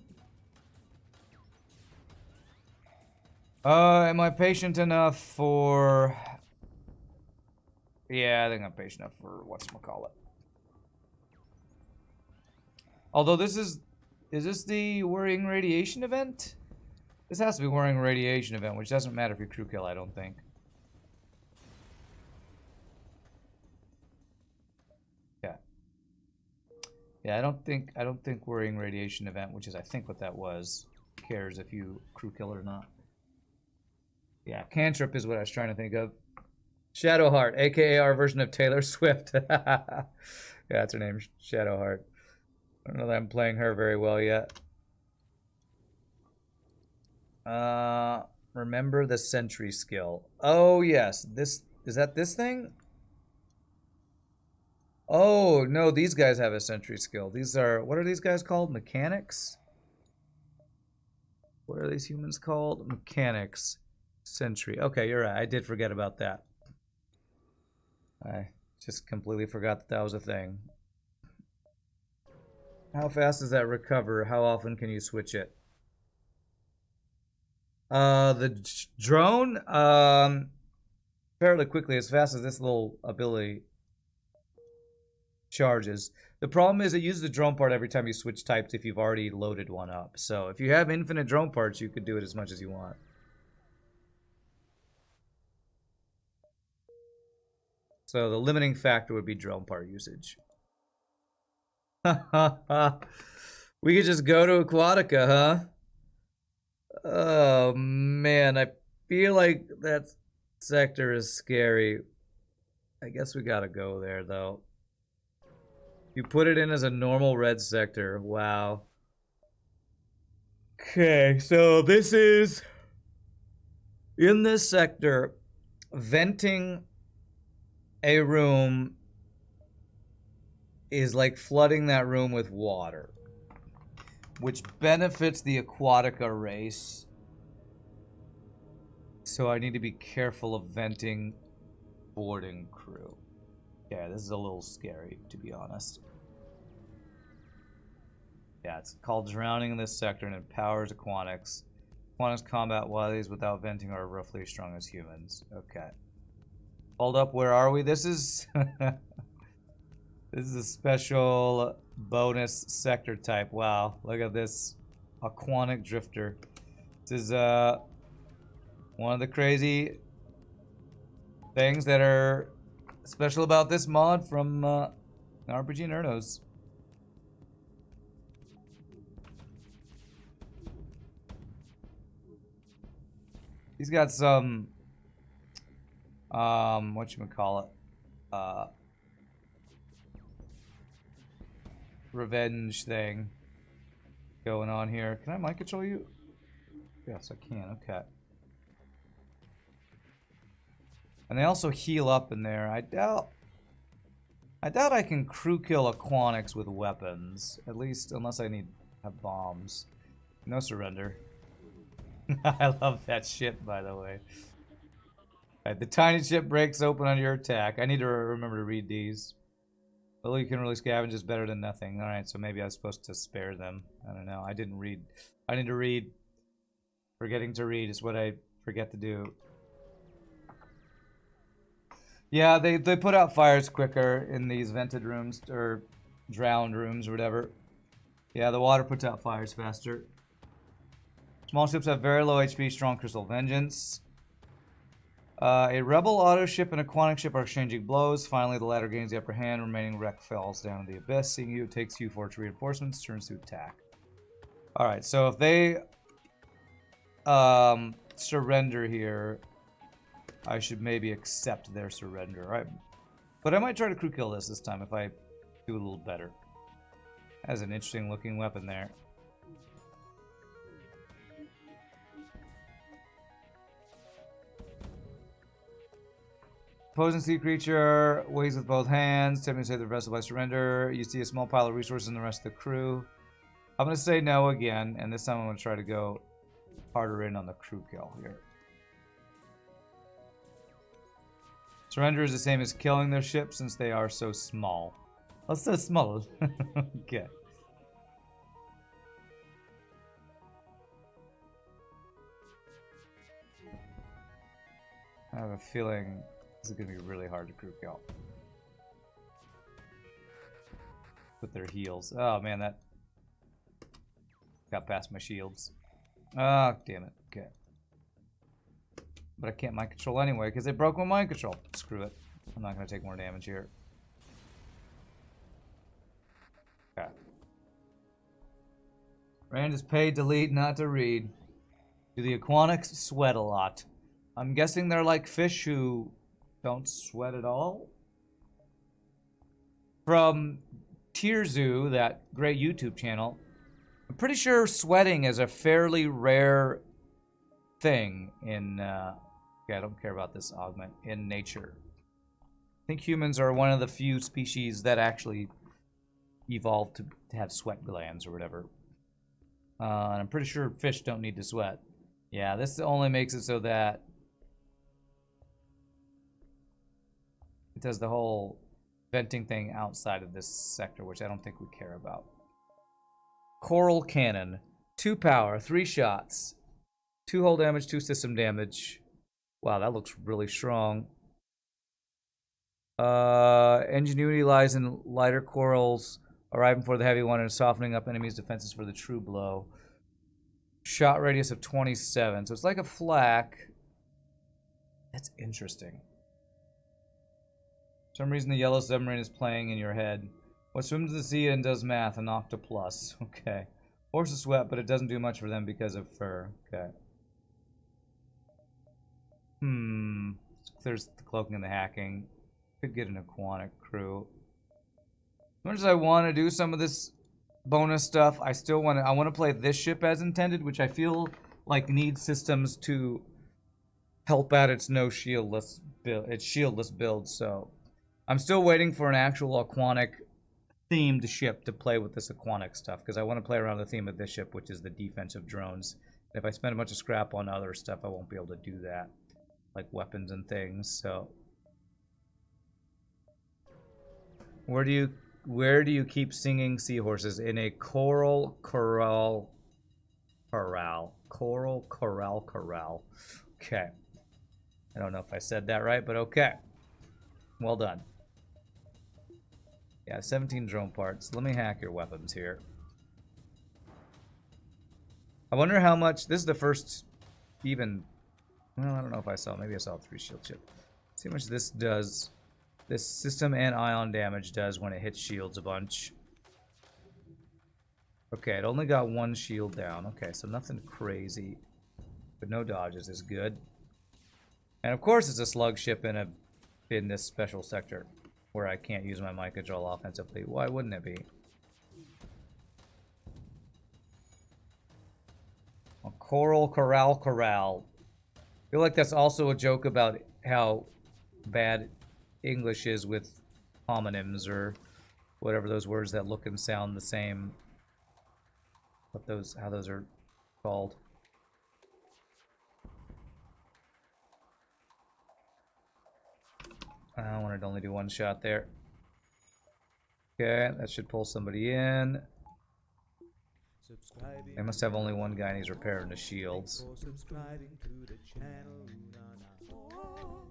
Am I patient enough for... Yeah, I think I'm patient enough for whatchamacallit. Although this is this the worrying radiation event? This has to be worrying radiation event, which doesn't matter if you crew kill, I don't think. Yeah. Yeah, I don't think worrying radiation event, which is I think what that was, cares if you crew kill or not. Yeah, cantrip is what I was trying to think of. Shadowheart, aka our version of Taylor Swift. Yeah, that's her name, Shadowheart. I don't know that I'm playing her very well yet. Remember the sentry skill. Oh yes, this is that this thing? Oh no, these guys have a sentry skill. These are, what are these guys called? Mechanics? What are these humans called? Mechanics. Sentry. Okay, you're right. I did forget about that. I just completely forgot that was a thing. How fast does that recover? How often can you switch it? The drone, fairly quickly, as fast as this little ability charges. The problem is it uses the drone part every time you switch types if you've already loaded one up. So if you have infinite drone parts, you could do it as much as you want. So the limiting factor would be drone part usage. We could just go to Aquatica, huh? Oh man, I feel like that sector is scary. I guess we gotta go there though. You put it in as a normal red sector. Wow. Okay, so this is in this sector, venting a room is like flooding that room with water. which benefits the Aquatica race. So I need to be careful of venting boarding crew. Yeah, this is a little scary, to be honest. Yeah, it's called drowning in this sector and it powers Aquanics. Aquanics combat wilies without venting are roughly as strong as humans. Okay. Hold up, where are we? This is this is a special bonus sector type. Wow, look at this Aquanic Drifter. This is one of the crazy things that are special about this mod from RPGNerdos. He's got some whatchamacallit, revenge thing going on here. Can I mic control you? Yes, I can. Okay. And they also heal up in there. I doubt I can crew kill Aquanics with weapons. At least unless I have bombs. No surrender. I love that ship, by the way. Right, the tiny ship breaks open on your attack. I need to remember to read these. Although you can really scavenge is better than nothing. Alright, so maybe I was supposed to spare them. I don't know. I didn't read. I need to read. Forgetting to read is what I forget to do. Yeah, they put out fires quicker in these vented rooms, or drowned rooms, or whatever. Yeah, the water puts out fires faster. Small ships have very low HP, strong crystal vengeance. A rebel auto ship and a Aquanic ship are exchanging blows. Finally, the latter gains the upper hand. Remaining wreck falls down to the abyss. Seeing you, it takes you 4 reinforcements, turns to attack. Alright, so if they surrender here, I should maybe accept their surrender. Right? But I might try to crew kill this time if I do a little better. That's an interesting looking weapon there. Opposing sea creature, waves with both hands, attempting to save the vessel by surrender. You see a small pile of resources in the rest of the crew. I'm going to say no again, and this time I'm going to try to go harder in on the crew kill here. Surrender is the same as killing their ship since they are so small. What's so small? Okay. I have a feeling this is going to be really hard to crew kill. With their heals. Oh man, that got past my shields. Ah, oh, damn it. Okay. But I can't mind control anyway because they broke my mind control. Screw it. I'm not going to take more damage here. Okay. Rand is paid to lead, not to read. Do the Aquanics sweat a lot? I'm guessing they're like fish who don't sweat at all. From Tier Zoo, that great YouTube channel, I'm pretty sure sweating is a fairly rare thing in, okay, I don't care about this augment, in nature. I think humans are one of the few species that actually evolved to have sweat glands or whatever. And I'm pretty sure fish don't need to sweat. Yeah, this only makes it so that it does the whole venting thing outside of this sector, which I don't think we care about. Coral Cannon. 2 power, 3 shots. 2 hull damage, 2 system damage. Wow, that looks really strong. Ingenuity lies in lighter corals arriving for the heavy one and softening up enemies' defenses for the true blow. Shot radius of 27. So it's like a flak. That's interesting. For some reason the yellow submarine is playing in your head. What swims the sea and does math? An octopus. Okay. Horses sweat, but it doesn't do much for them because of fur. Okay. There's the cloaking and the hacking. Could get an Aquanic crew. As much as I want to do some of this bonus stuff, I still want to. I want to play this ship as intended, which I feel like needs systems to help out its shieldless build. So I'm still waiting for an actual Aquanic themed ship to play with this aquatic stuff, because I want to play around the theme of this ship, which is the defensive drones. If I spend a bunch of scrap on other stuff, I won't be able to do that, like weapons and things. So, where do you keep singing seahorses? In a coral corral. Coral corral. Okay. I don't know if I said that right, but okay. Well done. Yeah, 17 drone parts. Let me hack your weapons here. I wonder how much... This is the first even... Well, I don't know if I saw... Maybe I saw 3 shield chip. See how much this does. This system and ion damage does when it hits shields a bunch. Okay, it only got 1 shield down. Okay, so nothing crazy. But no dodges is good. And of course it's a slug ship in this special sector where I can't use my mind control offensively. Why wouldn't it be? A coral corral. I feel like that's also a joke about how bad English is with homonyms or whatever those words that look and sound the same. How those are called. I wanted to only do 1 shot there. Okay, that should pull somebody in. They must have only 1 guy and he's repairing the shields.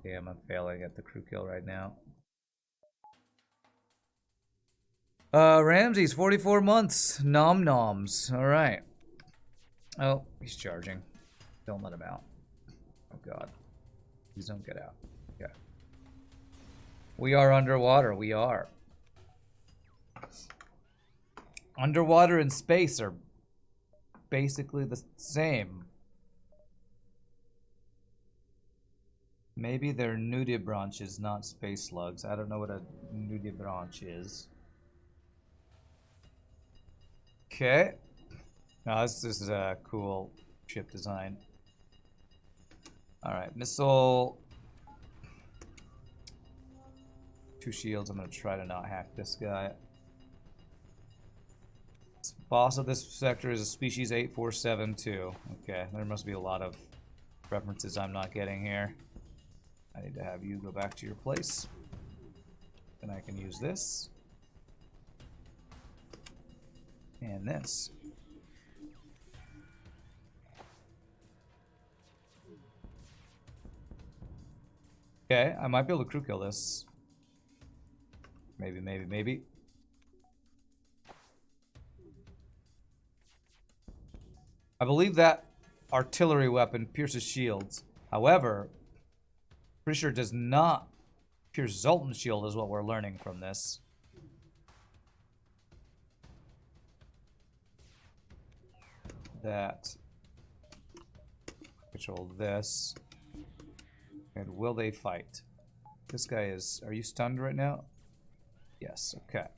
Damn, I'm failing at the crew kill right now. Ramsey's 44 months. Nom noms. Alright. Oh, he's charging. Don't let him out. Oh god. Please don't get out. Okay. We are underwater. We are. Underwater and space are basically the same. Maybe they're nudibranches, not space slugs. I don't know what a nudibranch is. Okay. No, this is a cool ship design. Alright, missile. 2 shields. I'm going to try to not hack this guy. Boss of this sector is a species 8472. Okay, there must be a lot of references I'm not getting here. I need to have you go back to your place. Then I can use this. And this. Okay, I might be able to crew kill this. Maybe. I believe that artillery weapon pierces shields. However, pretty sure it does not pierce Zoltan's shield is what we're learning from this. That. Control this. And will they fight? This guy is... Are you stunned right now? Yes, okay.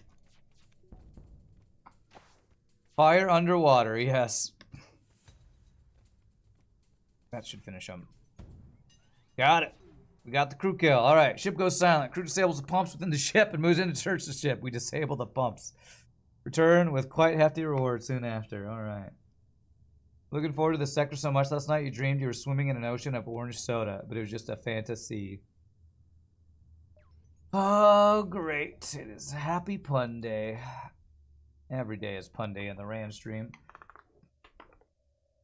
Fire underwater, yes. That should finish him. Got it. We got the crew kill. Alright, ship goes silent. Crew disables the pumps within the ship and moves in to search the ship. We disable the pumps. Return with quite hefty reward soon after. Alright. Looking forward to the sector so much last night you dreamed you were swimming in an ocean of orange soda, but it was just a fantasy. Oh, great. It is happy pun day. Every day is pun day in the Rand stream.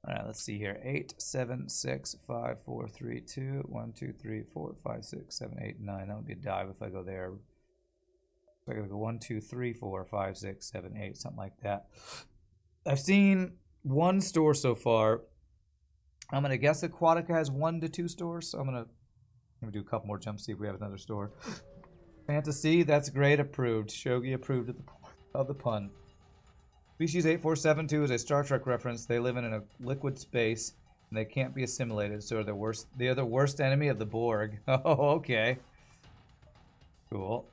Alright, let's see here. 8, 7, 6, 5, 4, 3, 2, 1, 2, 3, 4, 5, 6, 7, 8, 9. That would be a dive if I go there. So I gotta go 1, 2, 3, 4, 5, 6, 7, 8, something like that. I've seen 1 store so far. I'm gonna guess Aquatic has 1 to 2 stores, so I'm gonna do a couple more jumps, see if we have another store. Fantasy, that's great, approved. Shogi approved of the pun. Species 8472 is a Star Trek reference. They live in a liquid space, and they can't be assimilated, so they are the worst enemy of the Borg. Oh, okay. Cool.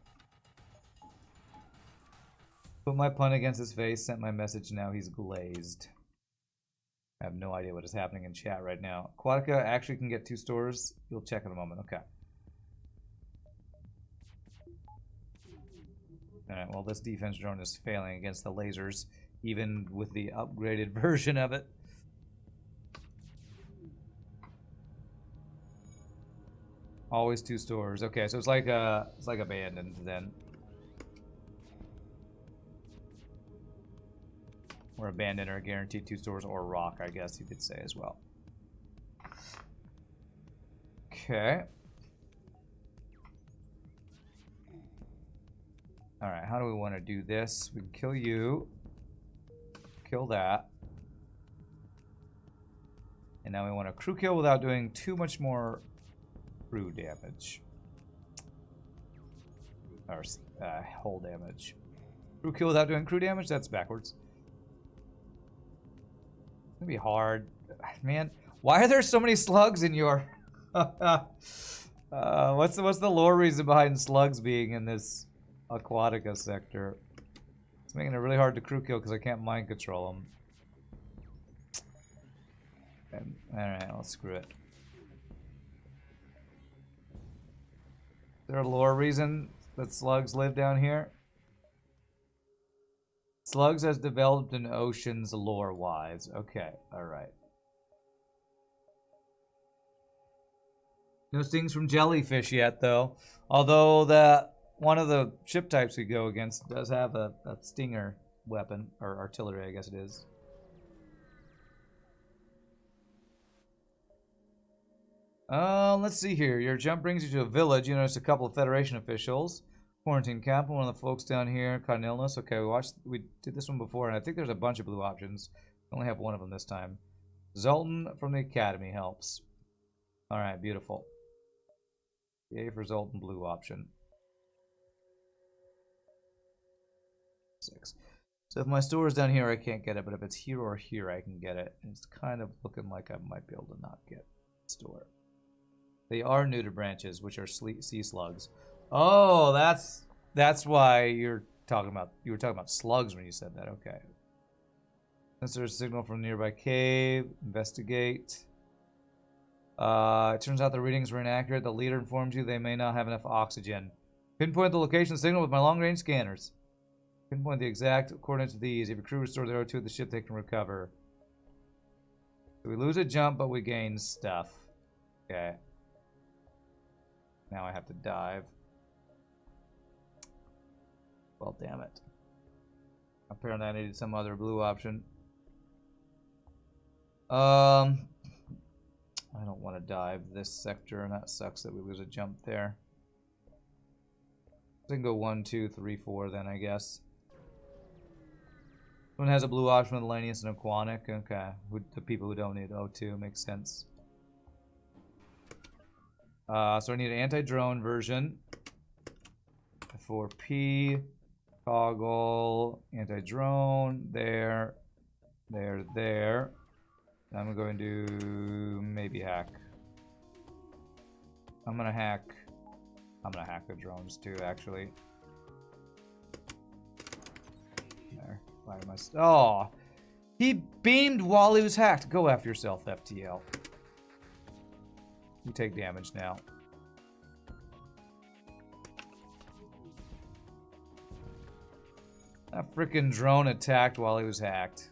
Put my pun against his face, sent my message, now he's glazed. I have no idea what is happening in chat right now. Aquatica actually can get 2 stores. You'll check in a moment. Okay. Alright, well this defense drone is failing against the lasers, even with the upgraded version of it. Always 2 stores. Okay, so it's like abandoned then. Or abandoned or guaranteed 2 stores or rock, I guess you could say as well. Okay. Alright, how do we want to do this? We can kill you. Kill that. And now we want to crew kill without doing too much more crew damage. Or hull damage. Crew kill without doing crew damage? That's backwards. It's gonna be hard. Man, why are there so many slugs in your... what's the lore reason behind slugs being in this Aquatica sector? It's making it really hard to crew kill because I can't mind control them. Alright, let's screw it. Is there a lore reason that slugs live down here? Slugs has developed in oceans lore-wise. Okay, alright. No stings from jellyfish yet, though. Although that one of the ship types we go against does have a stinger weapon, or artillery, I guess it is. Let's see here. Your jump brings you to a village. You notice a couple of Federation officials. Quarantine camp. One of the folks down here caught an illness. Okay, we did this one before, and I think there's a bunch of blue options. We only have one of them this time. Zoltan from the Academy helps. Alright, beautiful. Yay for Zoltan blue option. 6. So if my store is down here, I can't get it, but if it's here or here, I can get it. And it's kind of looking like I might be able to not get store. They are neuter branches, which are sea slugs. Oh, that's why you were talking about slugs when you said that. Okay. Since there's a signal from a nearby cave, investigate. It turns out the readings were inaccurate. The leader informs you they may not have enough oxygen. Pinpoint the location signal with my long-range scanners. Pinpoint the exact coordinates of these. If your crew restores the O2 of the ship, they can recover. So we lose a jump, but we gain stuff. Okay. Now I have to dive. Well, damn it. Apparently I needed some other blue option. I don't want to dive this sector, and that sucks that we lose a jump there. I can go 1, 2, 3, 4 then, I guess. One has a blue option with Lanius and Aquanic. Okay, the people who don't need O2 makes sense. So I need an anti-drone version. For P, toggle, anti-drone, there. I'm going to maybe hack. I'm gonna hack the drones too, actually. There. Why am I? Oh, he beamed while he was hacked. Go after yourself, FTL. You take damage now. That freaking drone attacked while he was hacked.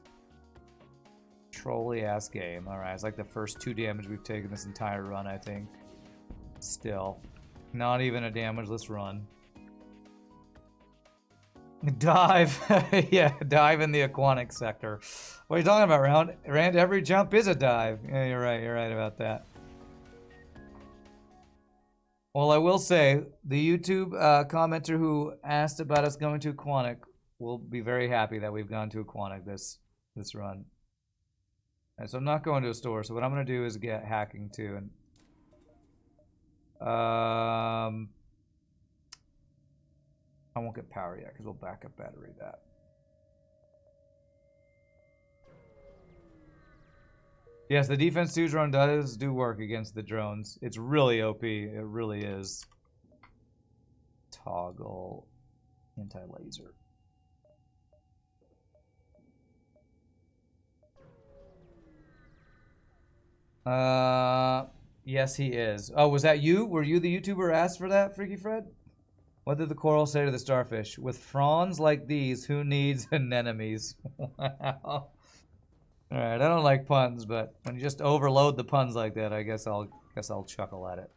Trolly ass game. Alright, it's like the first 2 damage we've taken this entire run, I think. Still. Not even a damageless run. Dive. Yeah, dive in the aquatic sector. What are you talking about, Rand? Every jump is a dive. Yeah, you're right about that. Well, I will say, the YouTube commenter who asked about us going to Aquatic will be very happy that we've gone to Aquatic this run. And so I'm not going to a store, so what I'm going to do is get hacking too. And I won't get power yet, because we'll back up battery that. Yes, the defense 2 drone does do work against the drones. It's really OP. It really is. Toggle anti-laser. Yes, he is. Oh, was that you? Were you the YouTuber asked for that, Freaky Fred? What did the coral say to the starfish? With fronds like these, who needs anemones? Wow. Alright, I don't like puns, but when you just overload the puns like that, I guess I'll chuckle at it.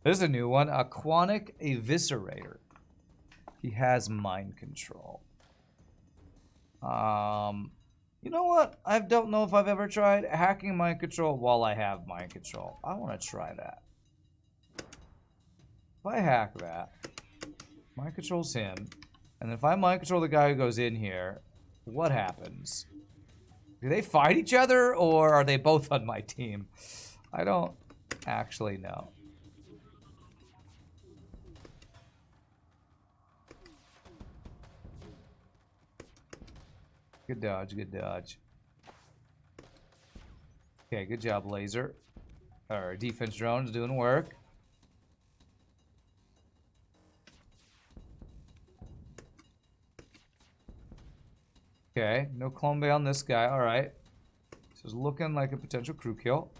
There's a new one. Aquanatic Eviscerator. He has mind control. You know what? I don't know if I've ever tried hacking mind control while I have mind control. I want to try that. If I hack that, mind controls him, and if I mind control the guy who goes in here, what happens? Do they fight each other, or are they both on my team? I don't actually know. Good dodge, good dodge. Okay, good job, laser. Our defense drone's doing work. Okay, no clone bay on this guy. Alright. This is looking like a potential crew kill.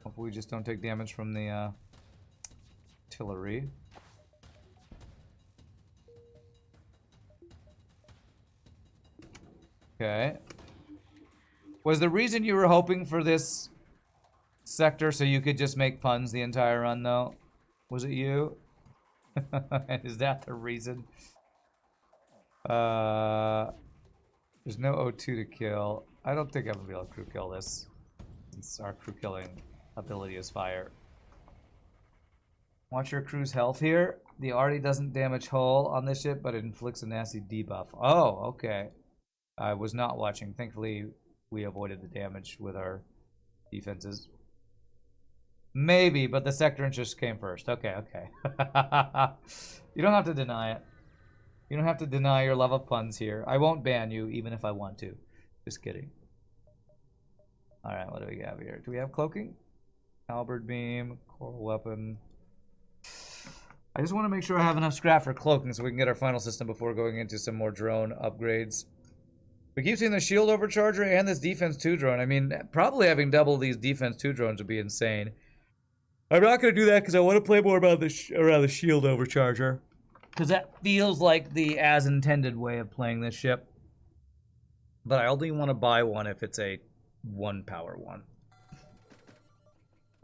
Hopefully we just don't take damage from the artillery. Okay. Was the reason you were hoping for this sector so you could just make puns the entire run, though? Was it you? Is that the reason? There's no O2 to kill. I don't think I'm gonna be able to crew kill this, since our crew killing ability is fire. Watch your crew's health here. The arty doesn't damage hull on this ship, but it inflicts a nasty debuff. Oh, okay. I was not watching. Thankfully, we avoided the damage with our defenses. Maybe, but the sector interest came first. Okay, okay. You don't have to deny it. You don't have to deny your love of puns here. I won't ban you, even if I want to. Just kidding. Alright, what do we have here? Do we have cloaking? Halberd beam, coral weapon. I just want to make sure I have enough scrap for cloaking so we can get our final system before going into some more drone upgrades. We keep seeing the shield overcharger and this defense 2 drone. I mean, probably having double these defense 2 drones would be insane. I'm not going to do that because I want to play more about around the shield overcharger. Because that feels like the as intended way of playing this ship. But I only want to buy one if it's a 1 power one.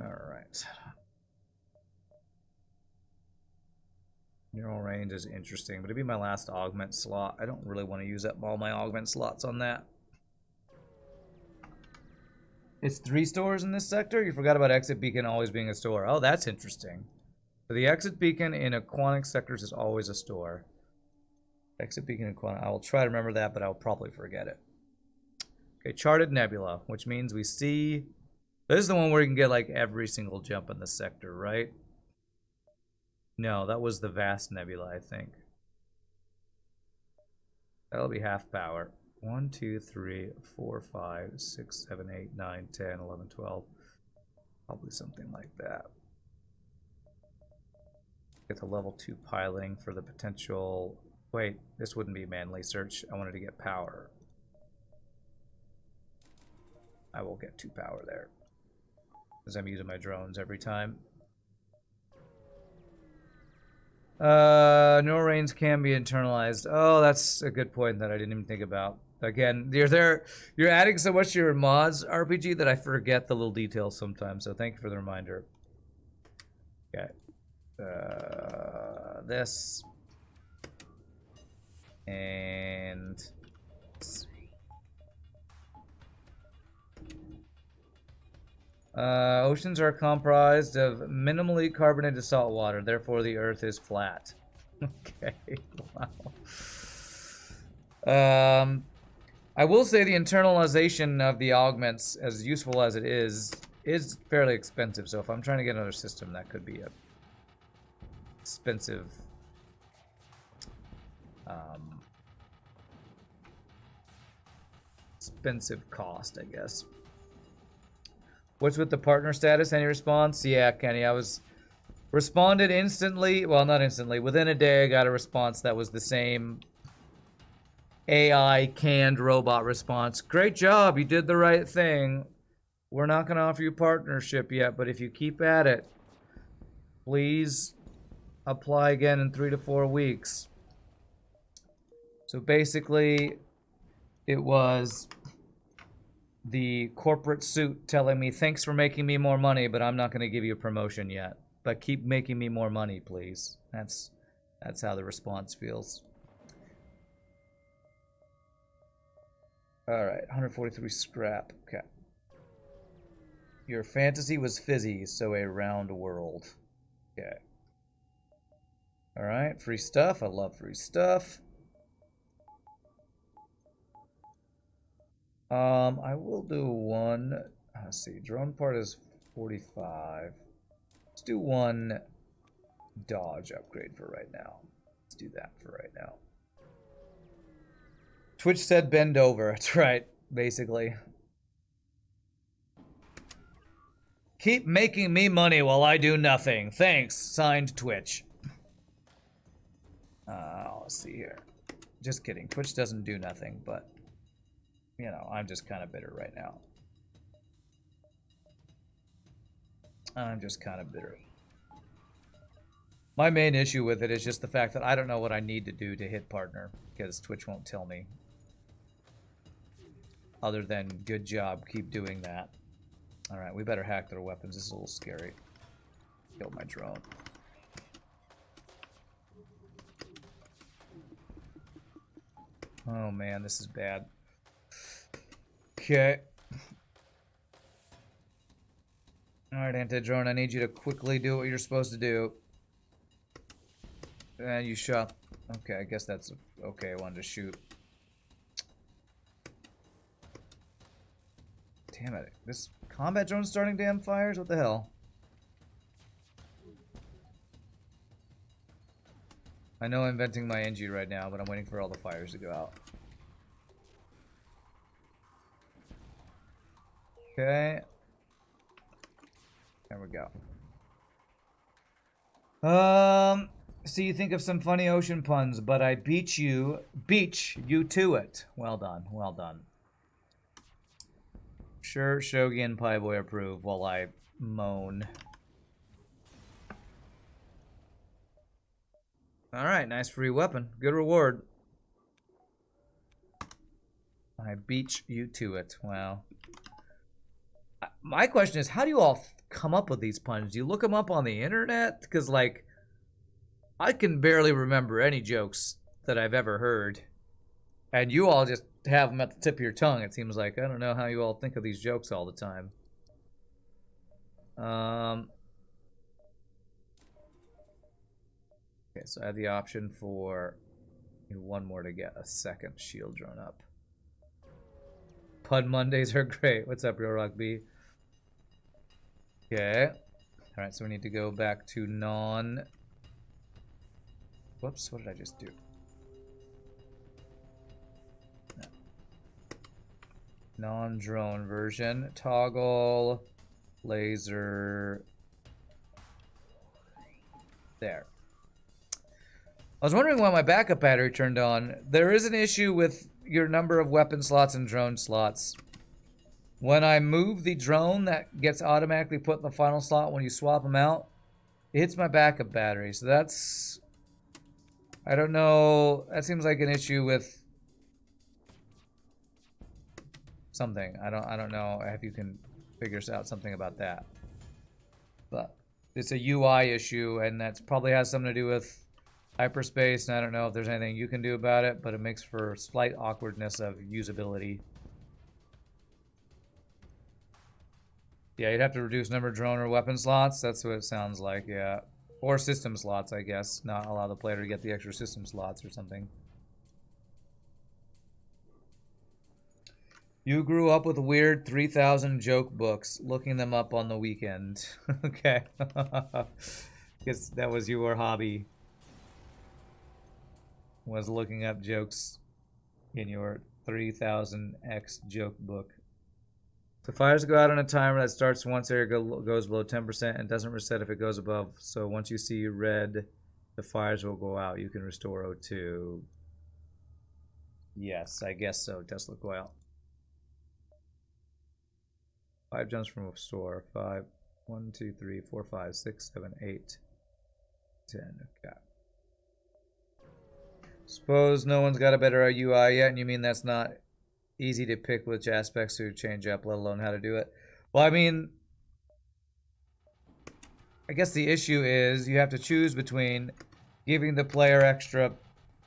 Alright. Neural range is interesting, but it'd be my last augment slot. I don't really want to use up all my augment slots on that. It's 3 stores in this sector? You forgot about exit beacon always being a store. Oh, that's interesting. So the exit beacon in aquatic sectors is always a store. Exit beacon in aquatic. I will try to remember that, but I'll probably forget it. Okay, charted nebula, which means we see... This is the one where you can get like every single jump in the sector, right? No, that was the vast nebula, I think. That'll be half power. 1, 2, 3, 4, 5, 6, 7, 8, 9, 10, 11, 12. Probably something like that. Get the level 2 piling for the potential... Wait, this wouldn't be manly search. I wanted to get power. I will get 2 power there. Because I'm using my drones every time. Neural range can be internalized. Oh, that's a good point that I didn't even think about. Again, you're adding so much to your mods RPG that I forget the little details sometimes, so thank you for the reminder. Okay. This. And... oceans are comprised of minimally carbonated salt water, therefore the earth is flat. Okay, wow. I will say the internalization of the augments, as useful as it is fairly expensive, so if I'm trying to get another system, that could be a expensive cost, I guess. What's with the partner status? Any response? Yeah, Kenny, I was responded instantly. Well, not instantly. Within a day, I got a response that was the same AI canned robot response. Great job. You did the right thing. We're not going to offer you partnership yet, but if you keep at it, please apply again in 3 to 4 weeks. So basically, it was the corporate suit telling me, thanks for making me more money, but I'm not going to give you a promotion yet. But keep making me more money, please. That's how the response feels. All right, 143 scrap. Okay. Your fantasy was fizzy, so a round world. Okay. All right, free stuff. I love free stuff. I will do one. Let's see. Drone part is 45. Let's do one dodge upgrade for right now. Let's do that for right now. Twitch said bend over. That's right, basically. Keep making me money while I do nothing. Thanks. Signed, Twitch. Let's see here. Just kidding. Twitch doesn't do nothing, but, you know, I'm just kind of bitter right now. I'm just kind of bitter. My main issue with it is just the fact that I don't know what I need to do to hit partner, because Twitch won't tell me. Other than, good job, keep doing that. Alright, we better hack their weapons. This is a little scary. Kill my drone. Oh man, this is bad. Okay. Alright, anti-drone, I need you to quickly do what you're supposed to do. And you shot. Okay, I guess that's okay. I wanted to shoot. Damn it. This combat drone's starting damn fires? What the hell? I know I'm venting my NG right now, but I'm waiting for all the fires to go out. Okay. There we go. So you think of some funny ocean puns, but I beat you to it. Well done, well done. Sure, Shogi and Pieboy approve while I moan. Alright, nice free weapon. Good reward. I beat you to it. Wow. My question is, how do you all come up with these puns? Do you look them up on the internet? Because, like, I can barely remember any jokes that I've ever heard. And you all just have them at the tip of your tongue, it seems like. I don't know how you all think of these jokes all the time. Okay, so I have the option for one more to get a second shield drone up. Pun Mondays are great. What's up, Real Rock B? Okay. Alright, so we need to go back to non... Whoops, what did I just do? No. Non-drone version. Toggle. Laser. There. I was wondering why my backup battery turned on. There is an issue with your number of weapon slots and drone slots. When I move the drone, that gets automatically put in the final slot when you swap them out. It hits my backup battery, so that's... I don't know. That seems like an issue with something. I don't know if you can figure out something about that. But it's a UI issue, and that's probably has something to do with hyperspace, and I don't know if there's anything you can do about it, but it makes for slight awkwardness of usability. Yeah, you'd have to reduce number of drone or weapon slots. That's what it sounds like, yeah. Or system slots, I guess. Not allow the player to get the extra system slots or something. You grew up with weird 3,000 joke books, looking them up on the weekend. Okay. Guess that was your hobby. Was looking up jokes in your 3000x joke book. The fires go out on a timer that starts once area goes below 10% and doesn't reset if it goes above. So once you see red, the fires will go out. You can restore O2. Yes, I guess so. Tesla coil. 5 jumps from a store. 5, 1, 2, 3, 4, 5, 6, 7, 8. 10, okay. Suppose no one's got a better UI yet, and you mean that's not easy to pick which aspects to change up, let alone how to do it? Well, I mean, I guess the issue is you have to choose between giving the player extra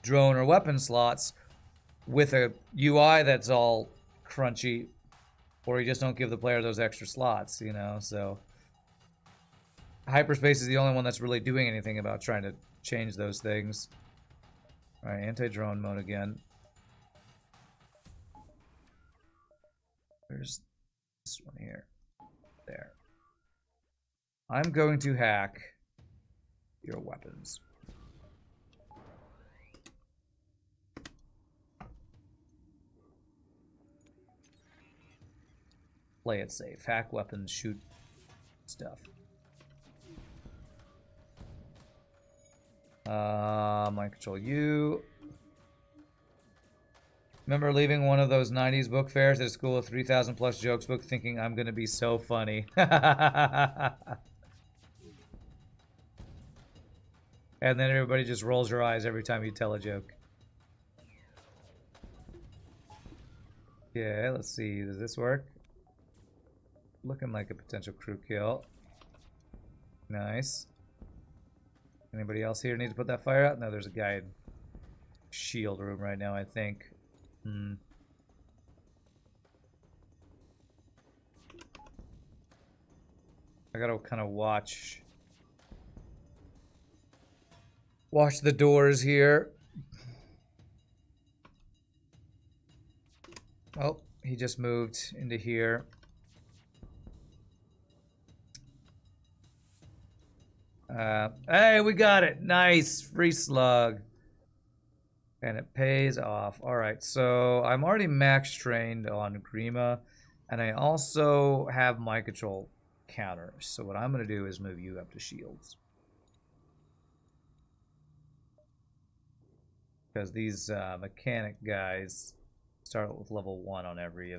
drone or weapon slots with a UI that's all crunchy, or you just don't give the player those extra slots, you know, so hyperspace is the only one that's really doing anything about trying to change those things. All right, anti-drone mode again. There's this one here. There. I'm going to hack your weapons. Play it safe. Hack weapons, shoot stuff. Mind control you. Remember leaving one of those 90s book fairs at a school of 3,000 plus jokes book thinking I'm gonna be so funny. And then everybody just rolls your eyes every time you tell a joke. Yeah, let's see. Does this work? Looking like a potential crew kill. Nice. Anybody else here need to put that fire out? No, there's a guy in shield room right now, I think. I gotta kind of watch the doors here. Oh, he just moved into here. Hey, we got it. Nice. Free slug. And it pays off. Alright, so I'm already max trained on Grima. And I also have my control counter. So what I'm going to do is move you up to shields. Because these mechanic guys start with level 1 on every...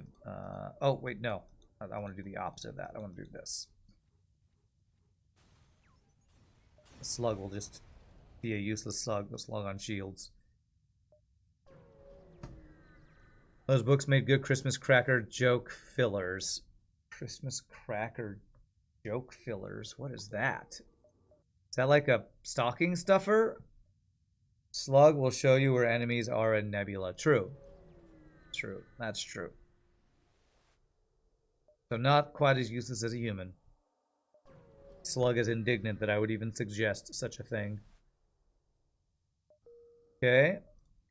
oh, wait, no. I want to do the opposite of that. I want to do this. The slug will just be a useless slug. The slug on shields. Those books made good Christmas cracker joke fillers. Christmas cracker joke fillers? What is that? Is that like a stocking stuffer? Slug will show you where enemies are in Nebula. True. True. That's true. So not quite as useless as a human. Slug is indignant that I would even suggest such a thing. Okay.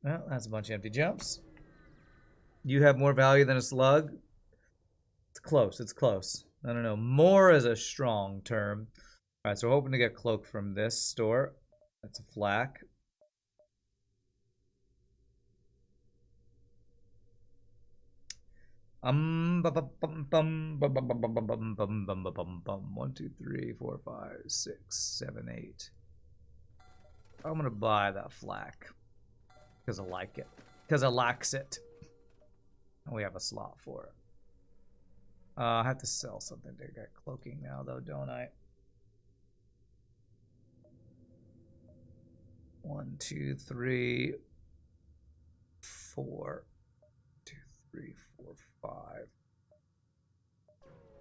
Well, that's a bunch of empty jumps. You have more value than a slug? It's close. It's close. I don't know. More is a strong term. All right, so we're hoping to get cloak from this store. That's a flak. One, 2, 3, 4, 5, 6, 7, 8. I'm gonna buy that flak because I like it. Because I likes it. And we have a slot for it. I have to sell something to get cloaking now, though, don't I? 1, 2, 3, 4. 2, 3, 4, 5.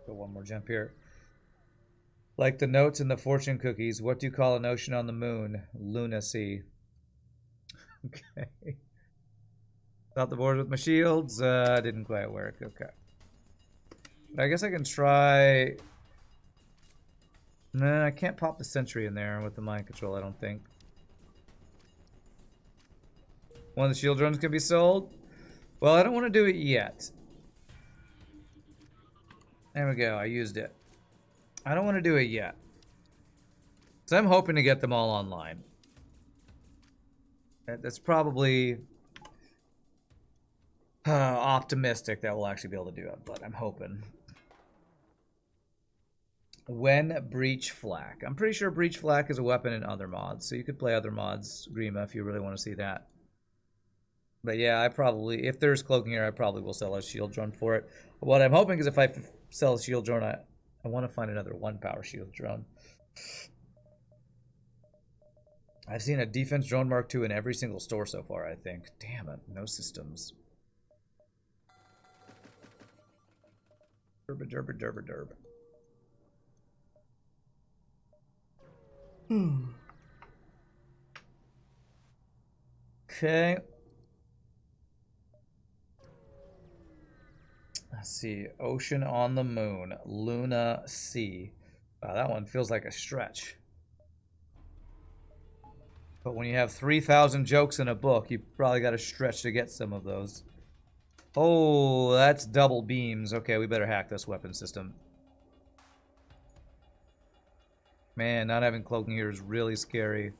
Go one more jump here. Like the notes in the fortune cookies, what do you call an ocean on the moon? Lunacy. Okay. Stop the board with my shields. Didn't quite work. Okay. But I guess I can try... Nah, I can't pop the sentry in there with the mind control, I don't think. One of the shield drones can be sold? Well, I don't want to do it yet. There we go, I used it. I don't want to do it yet. So I'm hoping to get them all online. That's probably optimistic that we'll actually be able to do it, but I'm hoping. When Breach Flak. I'm pretty sure Breach Flak is a weapon in other mods, so you could play other mods, Grima, if you really want to see that. But yeah, I probably, if there's cloaking here, I probably will sell a shield drone for it. What I'm hoping is if I sell a shield drone, I want to find another 1 power shield drone. I've seen a defense drone Mark II in every single store so far, I think. Damn it, no systems. Derb, derb, derb, derb. Okay. Let's see. Ocean on the Moon. Luna Sea. Wow, that one feels like a stretch. But when you have 3,000 jokes in a book, you probably got to stretch to get some of those. Oh, that's double beams. Okay, we better hack this weapon system. Man, not having cloaking here is really scary.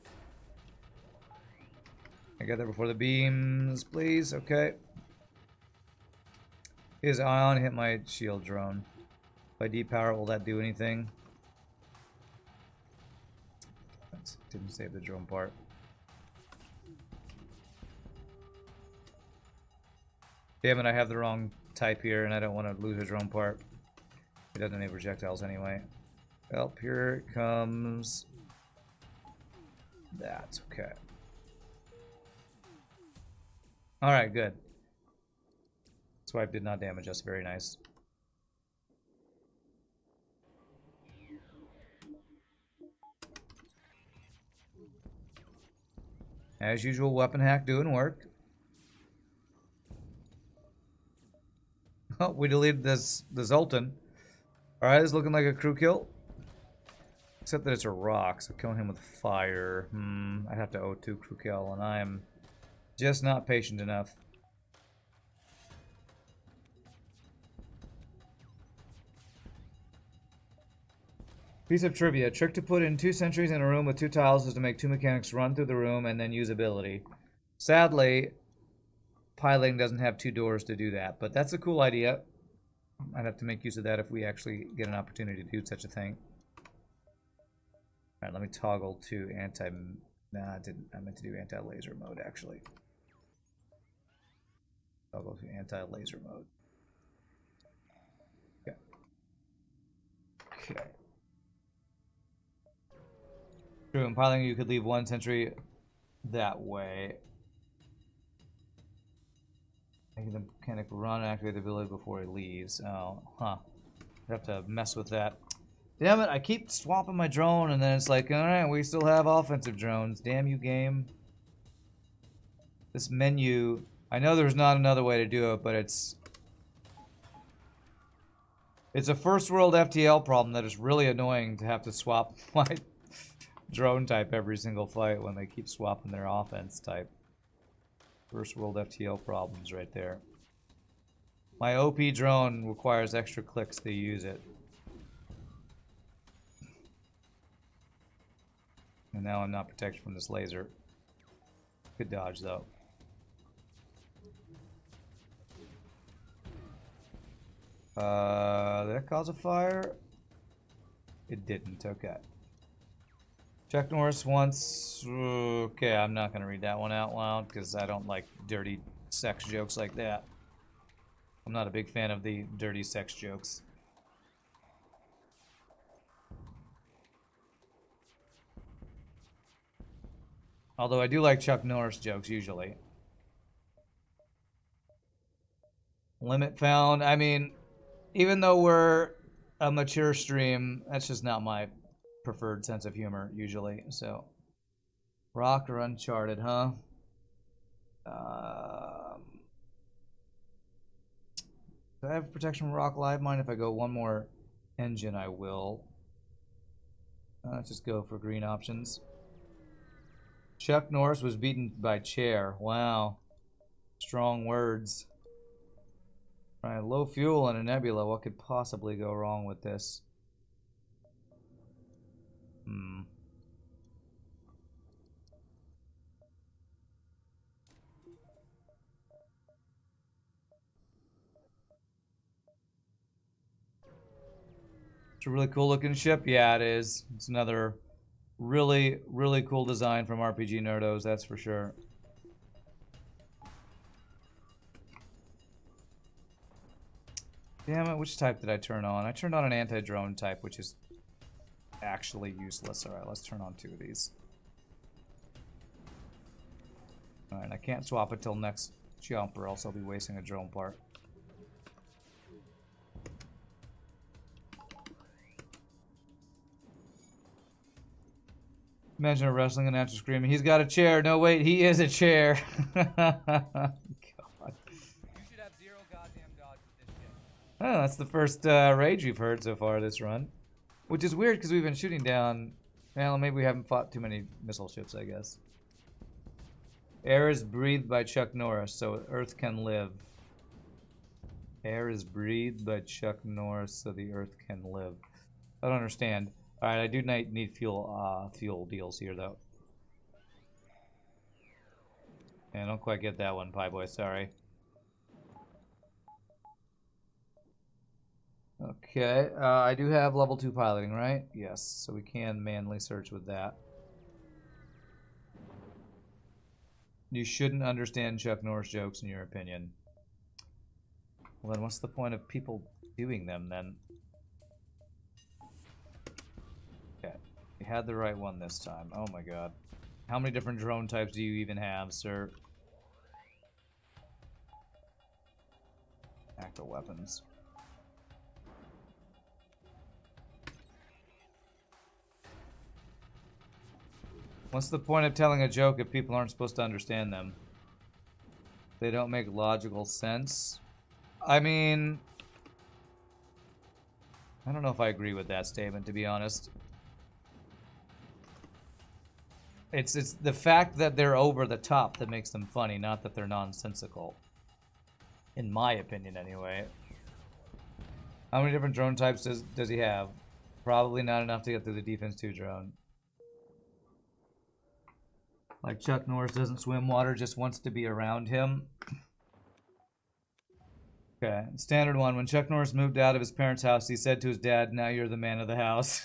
I get there before the beams, please. Okay. His ion hit my shield drone. If I depower it, will that do anything? That didn't save the drone part. Damn it, I have the wrong type here, and I don't want to lose a drone part. It doesn't have any projectiles anyway. Well, here it comes. That's okay. Alright, good. Swipe did not damage us. Very nice. As usual, weapon hack doing work. Oh, we deleted the Zoltan. Alright, this is looking like a crew kill. Except that it's a rock, so killing him with fire. I'd have to O2 crew kill, and I am just not patient enough. Piece of trivia. Trick to put in 2 sentries in a room with 2 tiles is to make 2 mechanics run through the room and then use ability. Sadly, piling doesn't have 2 doors to do that, but that's a cool idea. I'd have to make use of that if we actually get an opportunity to do such a thing. Alright, let me toggle to anti... Nah, I didn't. I meant to do anti-laser mode, actually. Toggle to anti-laser mode. Okay. Okay. True, in piling you could leave 1 sentry that way. Making the mechanic run and activate the ability before he leaves. Oh, huh. I have to mess with that. Damn it, I keep swapping my drone and then it's like, alright, we still have offensive drones. Damn you, game. This menu, I know there's not another way to do it, but it's a first world FTL problem that is really annoying to have to swap my drone type every single fight when they keep swapping their offense type. First world FTL problems right there. My OP drone requires extra clicks to use it. And now I'm not protected from this laser. Good dodge though. Did that cause a fire? It didn't, okay. Chuck Norris once. Okay, I'm not going to read that one out loud because I don't like dirty sex jokes like that. I'm not a big fan of the dirty sex jokes. Although I do like Chuck Norris jokes usually. Limit found. I mean, even though we're a mature stream, that's just not my preferred sense of humor usually. So, Rock or Uncharted, huh? Do I have protection from Rock Live Mine? If I go one more engine, I will. Let's just go for green options. Chuck Norris was beaten by chair. Wow. Strong words. Alright, low fuel and a nebula. What could possibly go wrong with this? It's a really cool looking ship. Yeah, it is. It's another really, really cool design from RPGNerdos, that's for sure. Damn it, which type did I turn on? I turned on an anti-drone type, which is actually useless. Alright, let's turn on 2 of these. Alright, I can't swap it till next jump or else I'll be wasting a drone part. Imagine a wrestling announcer screaming, "He's got a chair." No, wait, he is a chair. God. You should have 0 goddamn dodge with this shit. Oh, that's the first rage we've heard so far this run. Which is weird because we've been shooting down... Well, maybe we haven't fought too many missile ships, I guess. Air is breathed by Chuck Norris, so Earth can live. Air is breathed by Chuck Norris, so the Earth can live. I don't understand. Alright, I do need fuel deals here, though. Yeah, I don't quite get that one, Pie Boy, sorry. Okay, I do have level 2 piloting, right? Yes, so we can manually search with that. You shouldn't understand Chuck Norris jokes, in your opinion. Well, then what's the point of people doing them, then? Okay, we had the right one this time. Oh my god. How many different drone types do you even have, sir? Tactical weapons. What's the point of telling a joke if people aren't supposed to understand them? They don't make logical sense. I mean... I don't know if I agree with that statement, to be honest. It's the fact that they're over the top that makes them funny, not that they're nonsensical. In my opinion, anyway. How many different drone types does he have? Probably not enough to get through the Defense 2 drone. Like Chuck Norris doesn't swim water, just wants to be around him. Okay, standard one. When Chuck Norris moved out of his parents' house, he said to his dad, "Now you're the man of the house."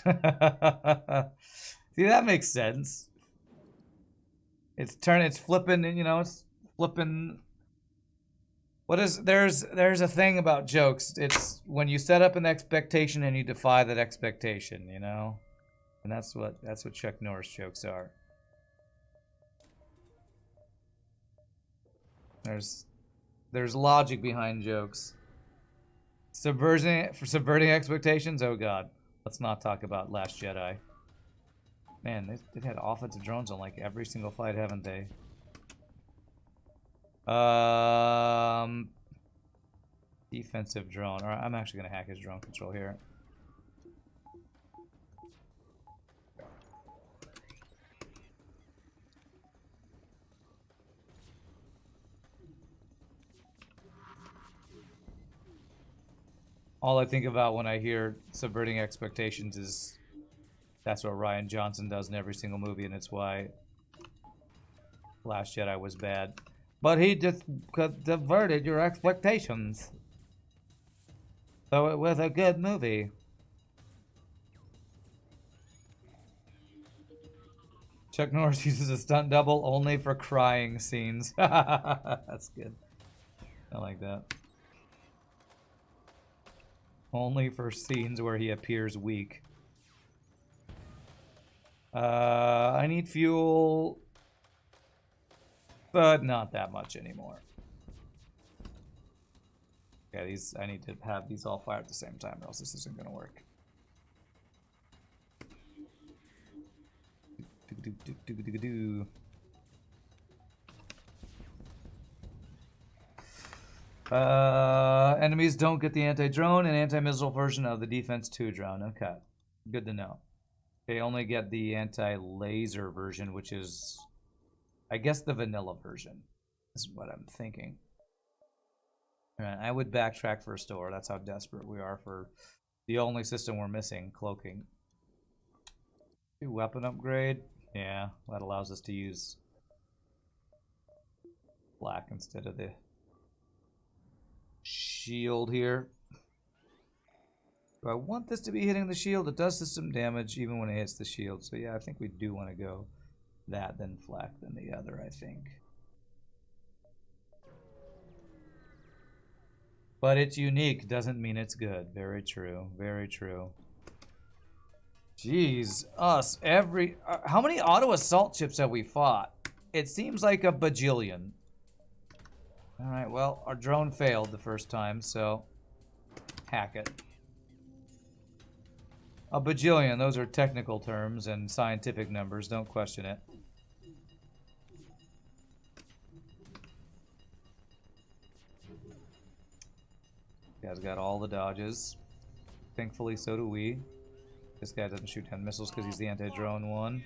See, that makes sense. It's flipping, you know, it's flipping. There's a thing about jokes. It's when you set up an expectation and you defy that expectation, you know? And that's what Chuck Norris jokes are. There's logic behind jokes. Subverting expectations? Oh god. Let's not talk about Last Jedi. Man, they've had offensive drones on like every single fight, haven't they? Defensive drone. Alright, I'm actually gonna hack his drone control here. All I think about when I hear subverting expectations is that's what Rian Johnson does in every single movie, and it's why Last Jedi was bad. But he just diverted your expectations. So it was a good movie. Chuck Norris uses a stunt double only for crying scenes. That's good. I like that. Only for scenes where he appears weak. I need fuel, but not that much anymore. Okay, I need to have these all fire at the same time, or else this isn't gonna work. Enemies don't get the anti-drone and anti-missile version of the Defense 2 drone. Okay, good to know. They only get the anti-laser version, which is, I guess, the vanilla version. This is what I'm thinking. Alright, I would backtrack for a store. That's how desperate we are for the only system we're missing, cloaking. Weapon upgrade. Yeah, that allows us to use black instead of the shield here. Do I want this to be hitting the shield? It does system damage even when it hits the shield. So yeah, I think we do want to go that, then flak, then the other, I think. But it's unique doesn't mean it's good. Very true. Very true. Jeez, us. How many auto assault ships have we fought? It seems like a bajillion. Alright, well, our drone failed the first time, so hack it. A bajillion, those are technical terms and scientific numbers, don't question it. Guy's got all the dodges. Thankfully, so do we. This guy doesn't shoot 10 missiles because he's the anti-drone one.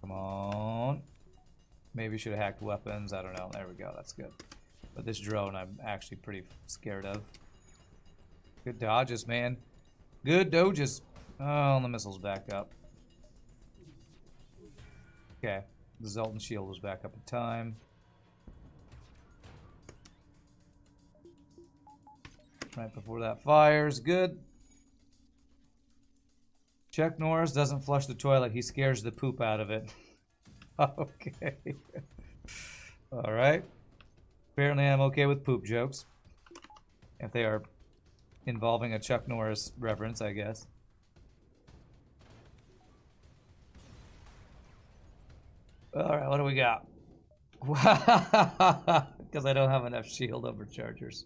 Come on. Maybe should have hacked weapons. I don't know. There we go. That's good. But this drone I'm actually pretty scared of. Good dodges, man. Good dodges. Oh, the missile's back up. Okay. The Zoltan shield was back up in time. Right before that fires. Good. Chuck Norris doesn't flush the toilet. He scares the poop out of it. Okay. Alright. Apparently I'm okay with poop jokes. If they are involving a Chuck Norris reference, I guess. Alright, what do we got? Because I don't have enough shield overchargers.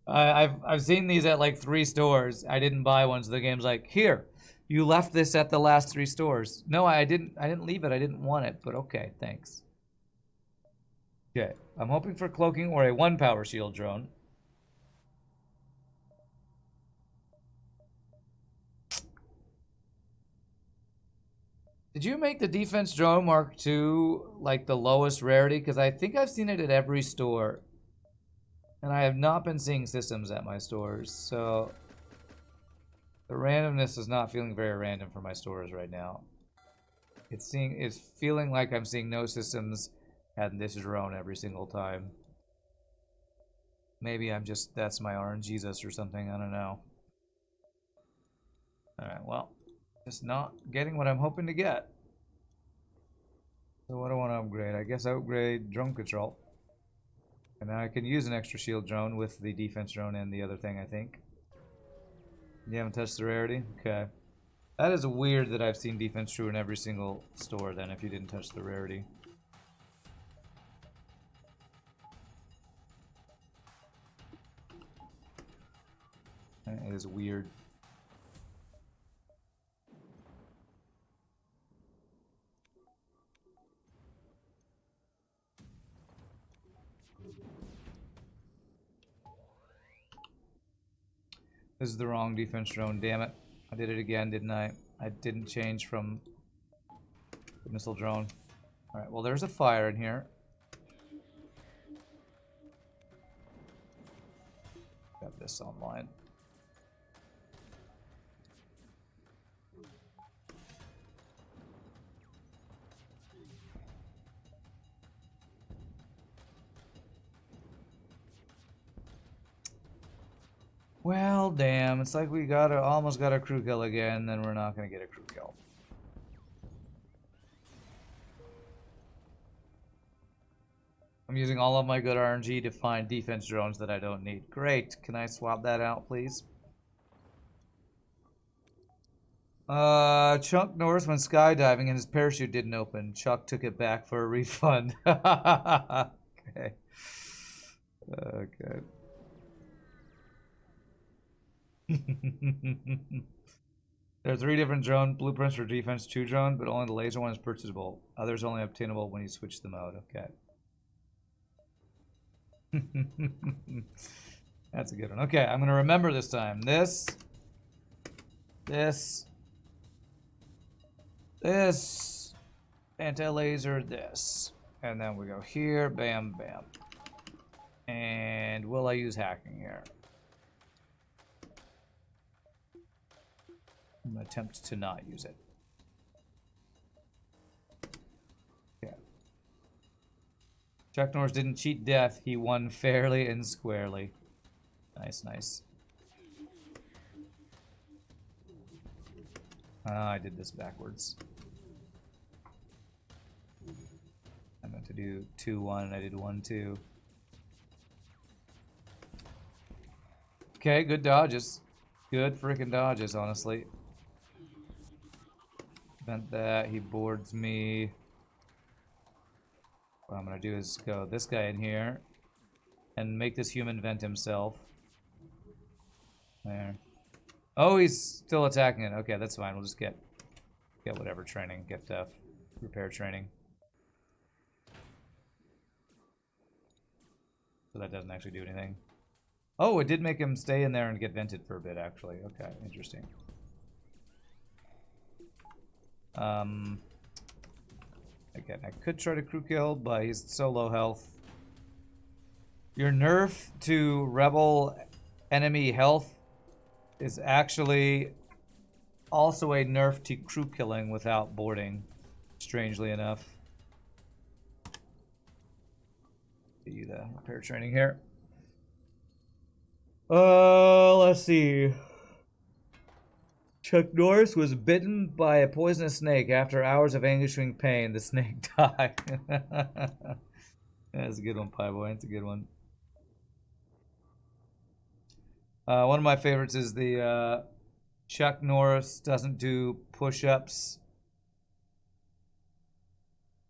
I've seen these at like 3 stores. I didn't buy one, so the game's like, here, you left this at the last 3 stores. No, I didn't leave it. I didn't want it, but okay, thanks. Okay, I'm hoping for cloaking or a 1-power shield drone. Did you make the defense drone Mark II like the lowest rarity? Because I think I've seen it at every store. And I have not been seeing systems at my stores, so the randomness is not feeling very random for my stores right now. It's feeling like I'm seeing no systems and this drone every single time. Maybe that's my RNGesus or something, I don't know. Alright, well, just not getting what I'm hoping to get. So what do I want to upgrade? I guess I upgrade drone control. And now I can use an extra shield drone with the defense drone and the other thing, I think. You haven't touched the rarity? Okay. That is weird that I've seen defense true in every single store then if you didn't touch the rarity. It is weird. This is the wrong defense drone, damn it. I did it again, didn't I? I didn't change from the missile drone. Alright, well there's a fire in here. Got this online. Well, damn, it's like we almost got a crew kill again, then we're not gonna get a crew kill. I'm using all of my good RNG to find defense drones that I don't need. Great, can I swap that out, please? Chuck Norris went skydiving and his parachute didn't open. Chuck took it back for a refund. Okay. Okay. There are 3 different drone blueprints for defense 2 drone, but only the laser one is purchasable. Others only obtainable when you switch the mode. Okay. That's a good one. Okay, I'm going to remember this time. This. Anti-laser, this. And then we go here. Bam, bam. And will I use hacking here? I'm going to attempt to not use it. Okay. Chuck Norris didn't cheat death. He won fairly and squarely. Nice, nice. I did this backwards. I meant to do 2-1 and I did 1-2. Okay, good dodges. Good freaking dodges, honestly. Vent that. He boards me. What I'm gonna do is go this guy in here and make this human vent himself. There. Oh, he's still attacking it. Okay, that's fine. We'll just get whatever training, get repair training. So that doesn't actually do anything. Oh, it did make him stay in there and get vented for a bit, actually. Okay, interesting. Again, I could try to crew kill, but he's so low health. Your nerf to rebel enemy health is actually also a nerf to crew killing without boarding, strangely enough. Give you the repair training here. Let's see. Chuck Norris was bitten by a poisonous snake. After hours of anguishing pain, the snake died. That's a good one, Pie Boy. That's a good one. One of my favorites is the Chuck Norris doesn't do push-ups.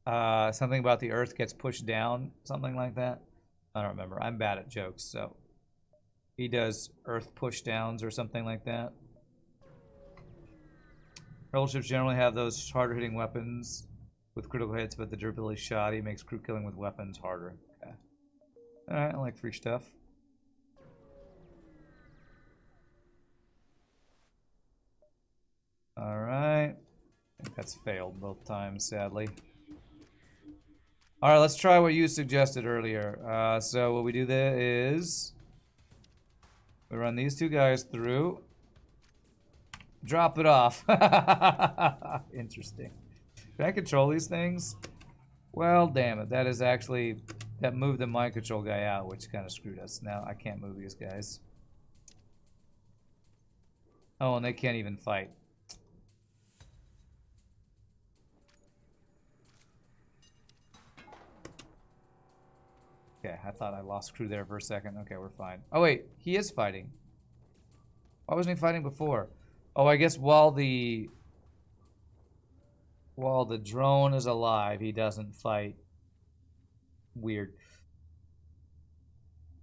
Something about the earth gets pushed down. Something like that. I don't remember. I'm bad at jokes, so. He does earth pushdowns or something like that. Rebel ships generally have those harder hitting weapons with critical hits, but the durability shoddy makes crew killing with weapons harder. Okay. Alright, I like free stuff. Alright. I think that's failed both times, sadly. Alright, let's try what you suggested earlier. So what we do there is we run these two guys through. Drop it off. Interesting. Can I control these things? Well, damn it. That is actually... That moved the mind control guy out, which kind of screwed us. Now I can't move these guys. Oh, and they can't even fight. Okay, I thought I lost crew there for a second. Okay, we're fine. Oh, wait. He is fighting. Why wasn't he fighting before? Oh, I guess while the drone is alive, he doesn't fight. Weird.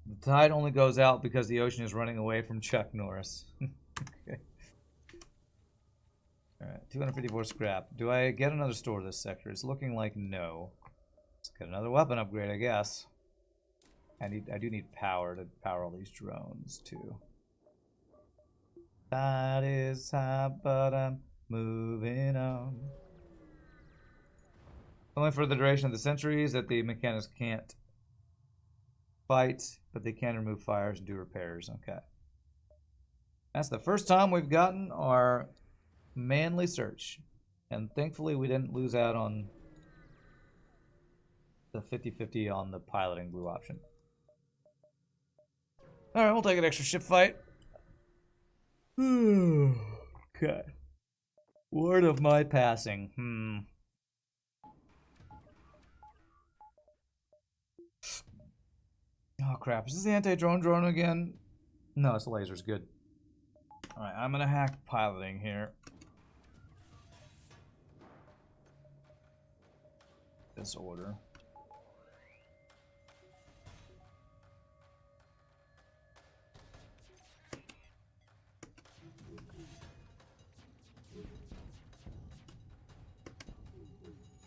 The tide only goes out because the ocean is running away from Chuck Norris. Okay. Alright, 254 scrap. Do I get another store this sector? It's looking like no. Let's get another weapon upgrade, I guess. I do need power to power all these drones, too. Tide is high, but I'm moving on. Only for the duration of the centuries that the mechanics can't fight, but they can remove fires and do repairs. Okay. That's the first time we've gotten our manly search. And thankfully we didn't lose out on the 50-50 on the piloting blue option. Alright, we'll take an extra ship fight. Okay. Word of my passing. Oh crap, is this the anti-drone drone again? No, it's the laser's good. Alright, I'm gonna hack piloting here. This order.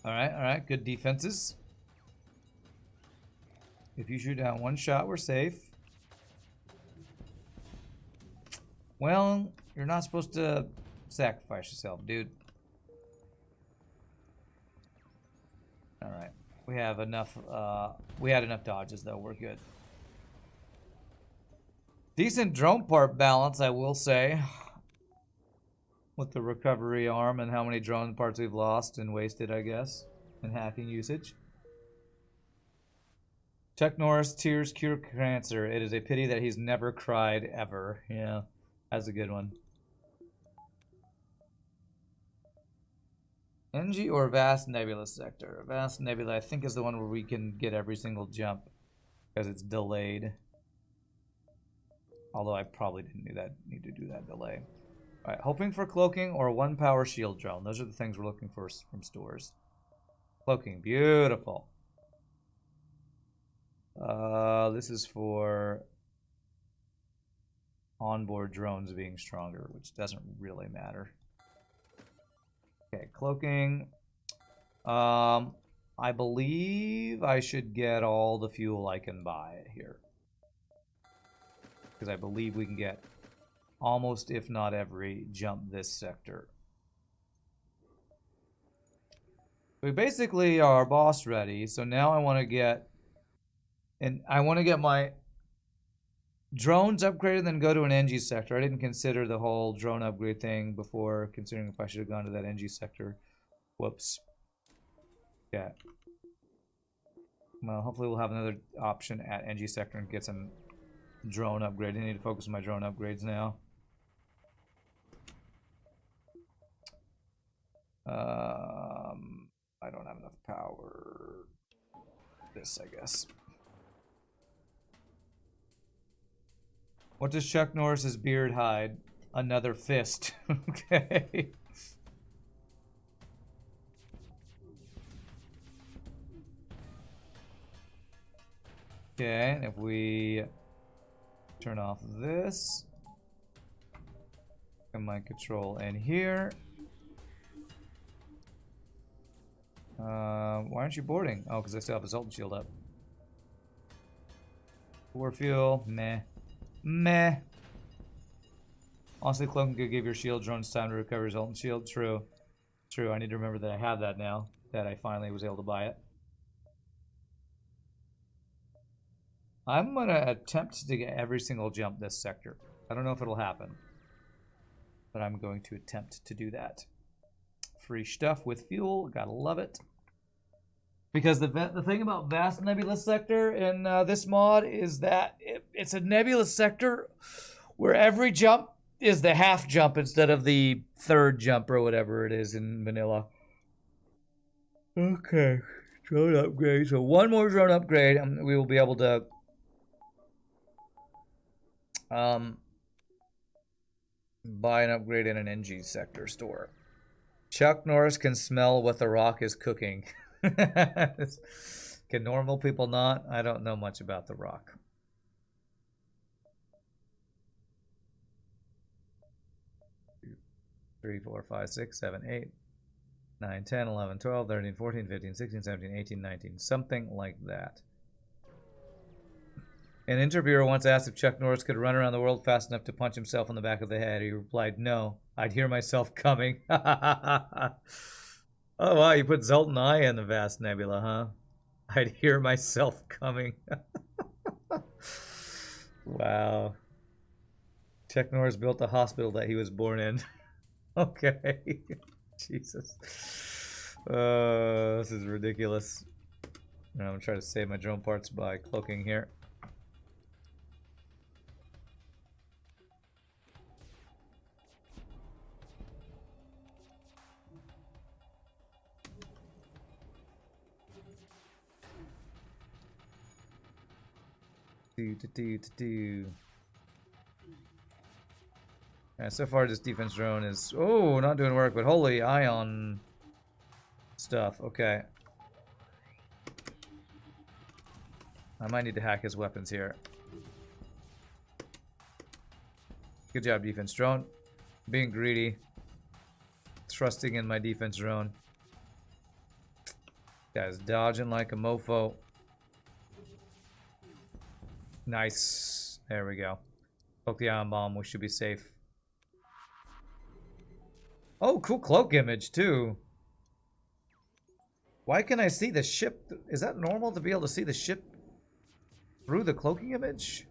Alright, good defenses. If you shoot down one shot, we're safe. Well, you're not supposed to sacrifice yourself, dude. Alright. We have enough, we had enough dodges, though. We're good. Decent drone part balance, I will say. With the recovery arm and how many drone parts we've lost and wasted, I guess. And hacking usage. Chuck Norris, tears cure cancer. It is a pity that he's never cried ever. Yeah, that's a good one. NG or Vast Nebula sector? Vast Nebula, I think, is the one where we can get every single jump because it's delayed. Although I probably didn't need to do that delay. Alright, hoping for cloaking or 1 power shield drone. Those are the things we're looking for from stores. Cloaking, beautiful. This is for onboard drones being stronger, which doesn't really matter. Okay, cloaking. I believe I should get all the fuel I can buy here. Because I believe we can get almost, if not every, jump this sector. We basically are boss ready, so now I want to get... And I want to get my drones upgraded, then go to an NG sector. I didn't consider the whole drone upgrade thing before, considering if I should have gone to that NG sector. Whoops. Yeah. Well, hopefully we'll have another option at NG sector and get some drone upgrade. I need to focus on my drone upgrades now. I don't have enough power. This, I guess. What does Chuck Norris's beard hide? Another fist. Okay. Okay, and if we turn off this, command control in here. Why aren't you boarding? Oh, because I still have a Zoltan shield up. Core fuel, meh. Meh. Honestly, cloaking could give your shield drones time to recover Zoltan shield. True. True, I need to remember that I have that now. That I finally was able to buy it. I'm going to attempt to get every single jump this sector. I don't know if it'll happen. But I'm going to attempt to do that. Free stuff with fuel. Gotta love it. Because the thing about Vast Nebulous Sector in this mod is that it's a nebulous sector where every jump is the half jump instead of the third jump or whatever it is in vanilla. Okay. Drone upgrade. So one more drone upgrade and we will be able to buy an upgrade in an NG sector store. Chuck Norris can smell what the Rock is cooking. Can normal people not? I don't know much about the Rock. Three, 4, 5, 6, 7, 8, 9, 10, 11, 12, 13, 14, 15, 16, 17, 18, 19. Something like that. An interviewer once asked if Chuck Norris could run around the world fast enough to punch himself in the back of the head. He replied, no, I'd hear myself coming. Oh, wow, you put Zoltan Eye in the Vast Nebula, huh? I'd hear myself coming. Wow. Chuck Norris built the hospital that he was born in. Okay. Jesus. This is ridiculous. I'm going to try to save my drone parts by cloaking here. Yeah, so far this defense drone is not doing work, but holy ion stuff. Okay, I might need to hack his weapons here. Good job, defense drone. Being greedy, trusting in my defense drone. Guy's dodging like a mofo. Nice. There we go. Poke the ion bomb. We should be safe. Oh, cool cloak image, too. Why can I see the ship? Is that normal to be able to see the ship through the cloaking image?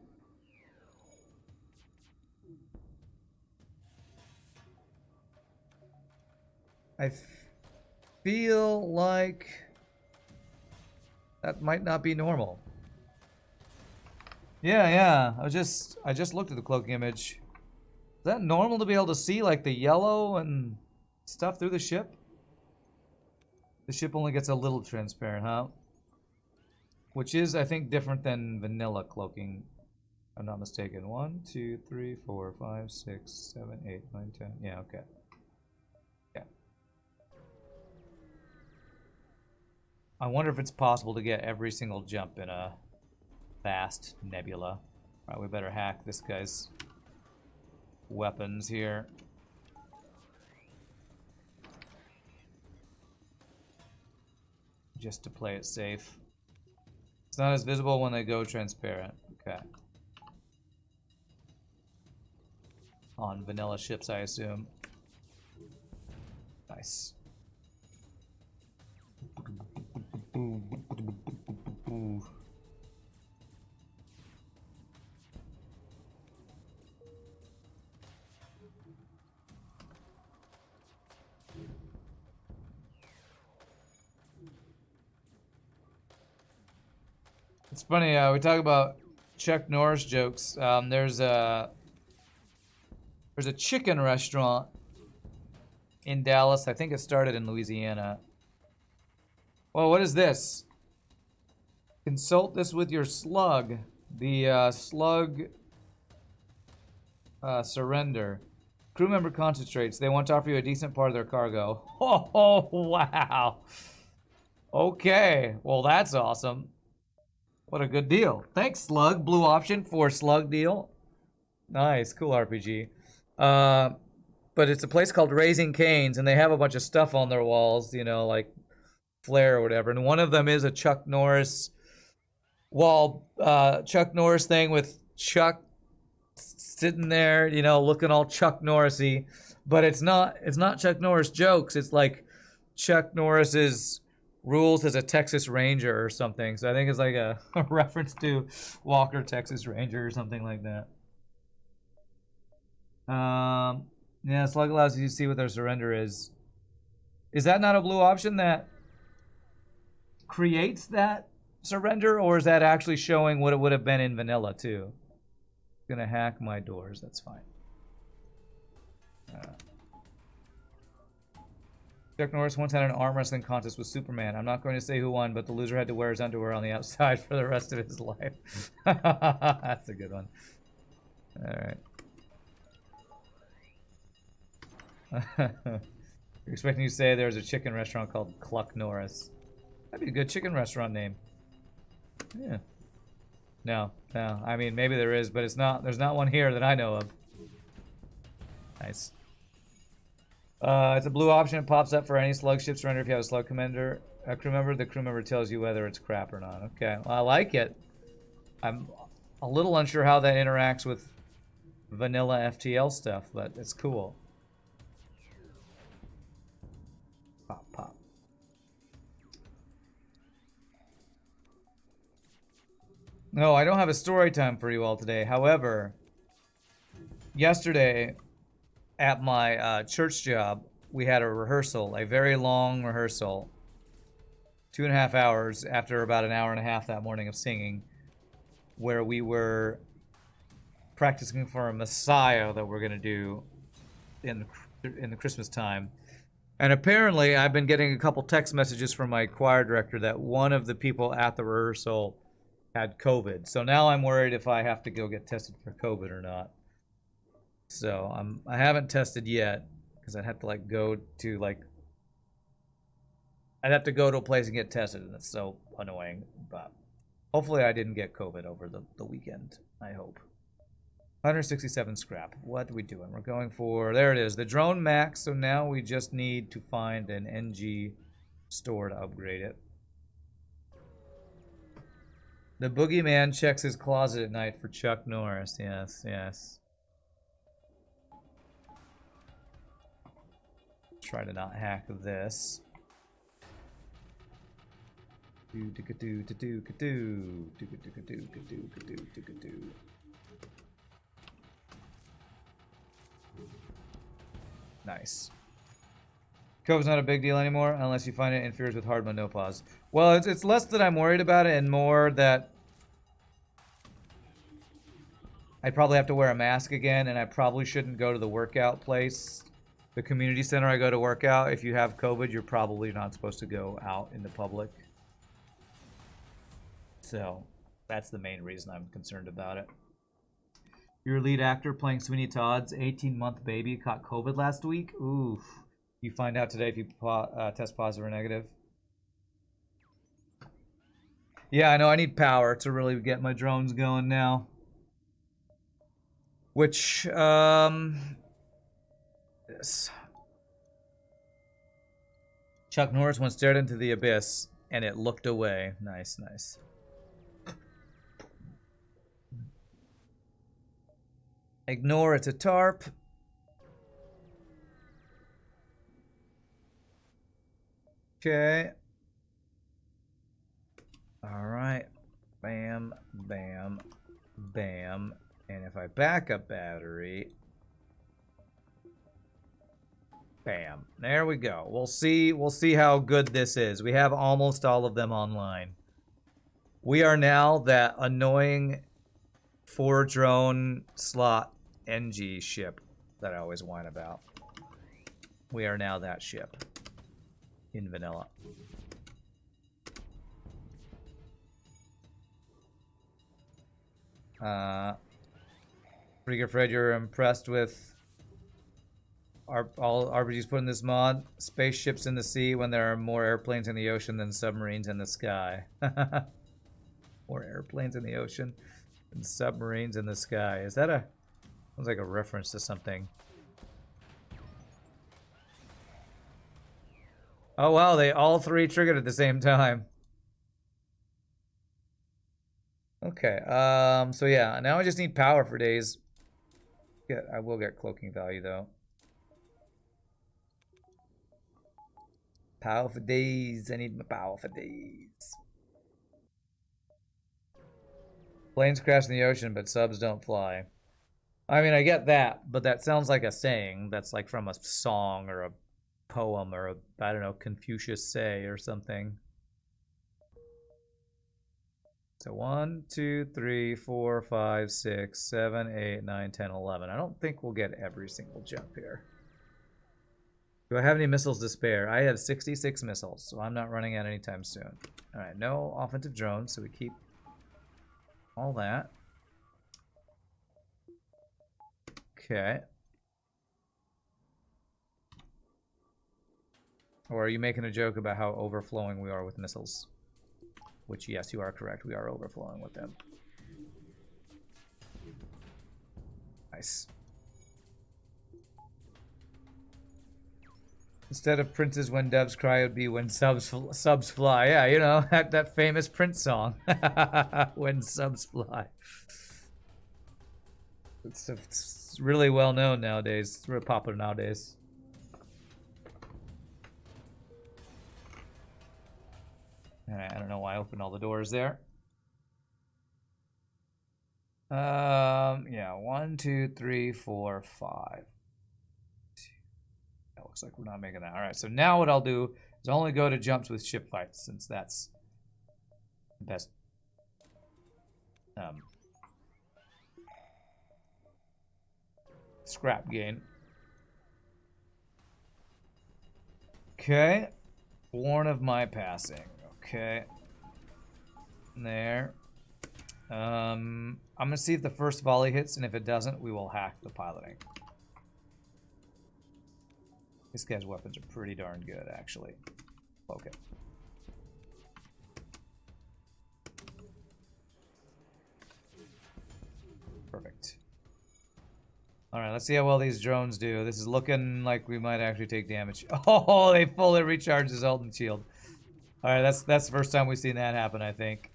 I feel like that might not be normal. Yeah. I just looked at the cloaking image. Is that normal to be able to see like the yellow and stuff through the ship? The ship only gets a little transparent, huh? Which is, I think, different than vanilla cloaking. I'm not mistaken. 1, 2, 3, 4, 5, 6, 7, 8, 9, 10. Yeah, okay. Yeah. I wonder if it's possible to get every single jump in a vast nebula. Alright, we better hack this guy's weapons here. Just to play it safe. It's not as visible when they go transparent. Okay. On vanilla ships, I assume. Nice. It's funny, we talk about Chuck Norris jokes. There's a chicken restaurant in Dallas. I think it started in Louisiana. Well, what is this? Consult this with your slug. The slug surrender. Crew member concentrates. They want to offer you a decent part of their cargo. Oh, wow. Okay. Well, that's awesome. What a good deal. Thanks, Slug. Blue option for Slug deal. Nice. Cool RPG. But it's a place called Raising Cane's, and they have a bunch of stuff on their walls, you know, like flair or whatever. And one of them is a Chuck Norris wall, Chuck Norris thing with Chuck sitting there, you know, looking all Chuck Norris-y. But it's not Chuck Norris jokes. It's like Chuck Norris's rules as a Texas Ranger or something. So I think it's like a reference to Walker, Texas Ranger or something like that. Yeah, Slug allows you to see what their surrender is. Is that not a blue option that creates that surrender, or is that actually showing what it would have been in vanilla too? Gonna hack my doors, that's fine. Chuck Norris once had an arm wrestling contest with Superman. I'm not going to say who won, but the loser had to wear his underwear on the outside for the rest of his life. That's a good one. Alright. You're expecting you to say there's a chicken restaurant called Cluck Norris. That'd be a good chicken restaurant name. Yeah. No. I mean, maybe there is, but it's not. There's not one here that I know of. Nice. It's a blue option. It pops up for any slug ship surrender if you have a slug commander. A crew member. The crew member tells you whether it's crap or not. Okay. Well, I like it. I'm a little unsure how that interacts with vanilla FTL stuff, but it's cool. Pop. No, I don't have a story time for you all today. However, yesterday at my church job, we had a rehearsal, a very long rehearsal, 2.5 hours after about an hour and a half that morning of singing, where we were practicing for a Messiah that we're going to do in the Christmas time. And apparently, I've been getting a couple text messages from my choir director that one of the people at the rehearsal had COVID. So now I'm worried if I have to go get tested for COVID or not. So I haven't tested yet because I'd have to go to a place and get tested, and it's so annoying. But hopefully I didn't get COVID over the weekend. I hope. 167 scrap. What are we doing? We're going for, there it is, the drone max. So now we just need to find an NG store to upgrade it. The boogeyman checks his closet at night for Chuck Norris. Yes. Try to not hack this. Nice. COVID's not a big deal anymore unless you find it interferes with hard mode no pause. Well, it's less that I'm worried about it and more that I'd probably have to wear a mask again, and I probably shouldn't go to the workout place. The community center I go to work out, if you have COVID, you're probably not supposed to go out in the public. So that's the main reason I'm concerned about it. Your lead actor playing Sweeney Todd's 18-month baby caught COVID last week. Oof. You find out today if you test positive or negative. Yeah, I know. I need power to really get my drones going now. Which, yes. Chuck Norris once stared into the abyss, and it looked away. Nice, nice. Ignore, it's a tarp. Okay. Alright. Bam, bam, bam. And if I back up battery... Bam. There we go. We'll see how good this is. We have almost all of them online. We are now that annoying 4-drone slot NG ship that I always whine about. We are now that ship in vanilla. Freaker Fred, you're impressed with all RPGs put in this mod? Spaceships in the sea when there are more airplanes in the ocean than submarines in the sky. More airplanes in the ocean than submarines in the sky. Is that a... Sounds like a reference to something. Oh wow, they all three triggered at the same time. Okay, so yeah, now I just need power for days. I will get cloaking value though. Power for days. I need my power for days. Planes crash in the ocean, but subs don't fly. I mean, I get that, but that sounds like a saying that's like from a song or a poem or a, I don't know, Confucius say or something. So 1, 2, 3, 4, 5, 6, 7, 8, 9, 10, 11. I don't think we'll get every single jump here. Do I have any missiles to spare? I have 66 missiles, so I'm not running out anytime soon. Alright, no offensive drones, so we keep all that. Okay. Or are you making a joke about how overflowing we are with missiles? Which, yes, you are correct. We are overflowing with them. Nice. Instead of princes when doves cry, it would be when subs fly. Yeah, you know, that famous Prince song. When subs fly. It's really well known nowadays. It's really popular nowadays. Alright, I don't know why I opened all the doors there. Yeah, 1, 2, 3, 4, 5. That looks like we're not making that. Alright, so now what I'll do is I'll only go to jumps with ship fights, since that's the best. Scrap gain. Okay. Warn of my passing. Okay. There. I'm gonna see if the first volley hits, and if it doesn't, we will hack the piloting. This guy's weapons are pretty darn good, actually. Okay. Perfect. Alright, let's see how well these drones do. This is looking like we might actually take damage. Oh, they fully recharged his ult and shield. Alright, that's the first time we've seen that happen, I think.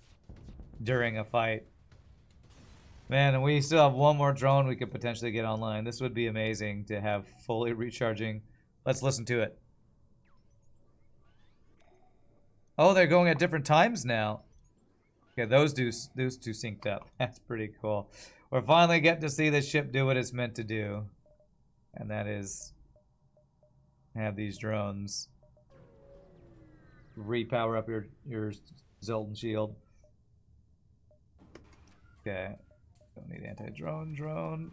During a fight. Man, and we still have one more drone we could potentially get online. This would be amazing to have fully recharging. Let's listen to it. Oh, they're going at different times now. Okay, those two synced up. That's pretty cool. We're finally getting to see the ship do what it's meant to do. And that is have these drones repower up your Zoltan shield. Okay. Don't need anti-drone.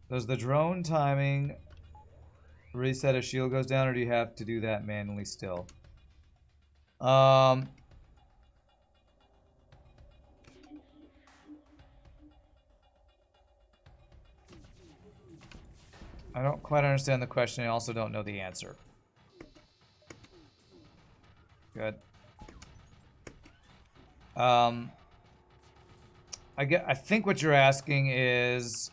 Does the drone timing reset a shield goes down, or do you have to do that manually still? I don't quite understand the question. I also don't know the answer. Good. I think what you're asking is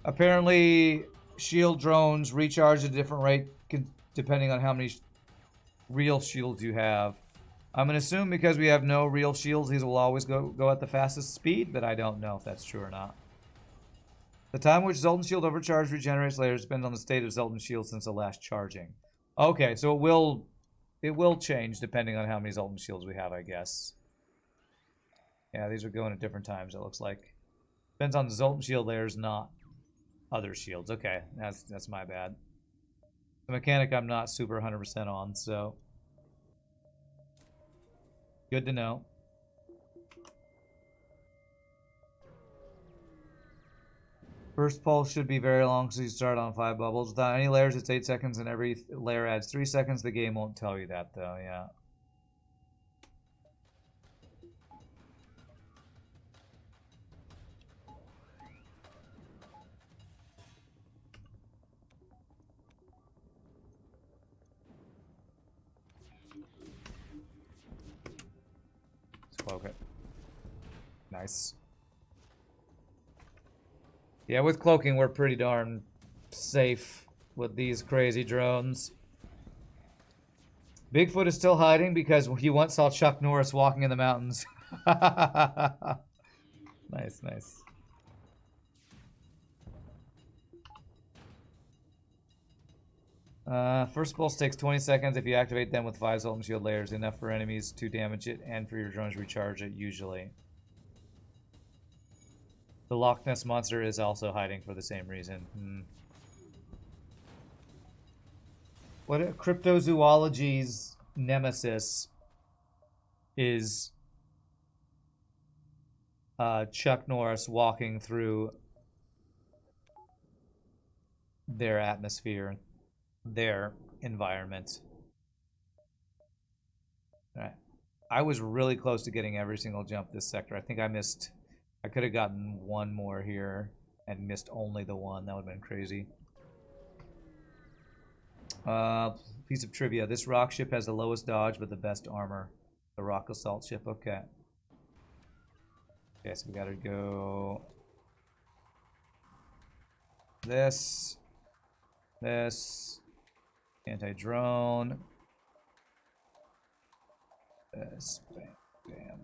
apparently shield drones recharge at a different rate depending on how many real shields you have. I'm gonna assume because we have no real shields, these will always go at the fastest speed, but I don't know if that's true or not. The time which Zoltan Shield overcharge regenerates later depends on the state of Zoltan Shield since the last charging. Okay, so it will change depending on how many Zoltan Shields we have, I guess. Yeah, these are going at different times, it looks like. Depends on the Zoltan Shield layers, not other shields. Okay, that's my bad. The mechanic I'm not super 100% on, so good to know. First pulse should be very long because you start on 5 bubbles. Without any layers, it's 8 seconds, and every layer adds 3 seconds. The game won't tell you that, though, yeah. Let's cloak it. Nice. Yeah, with cloaking, we're pretty darn safe with these crazy drones. Bigfoot is still hiding because he once saw Chuck Norris walking in the mountains. Nice, nice. First pulse takes 20 seconds if you activate them with 5 Zoltan Shield layers, enough for enemies to damage it and for your drones to recharge it, usually. The Loch Ness Monster is also hiding for the same reason. What cryptozoology's nemesis is Chuck Norris walking through their atmosphere, their environment. Alright. I was really close to getting every single jump this sector. I think I missed... I could have gotten one more here and missed only the one. That would have been crazy. Piece of trivia. This rock ship has the lowest dodge but the best armor. The rock assault ship. Okay. Okay, so we gotta go... This. Anti-drone. This. Bam. Bam.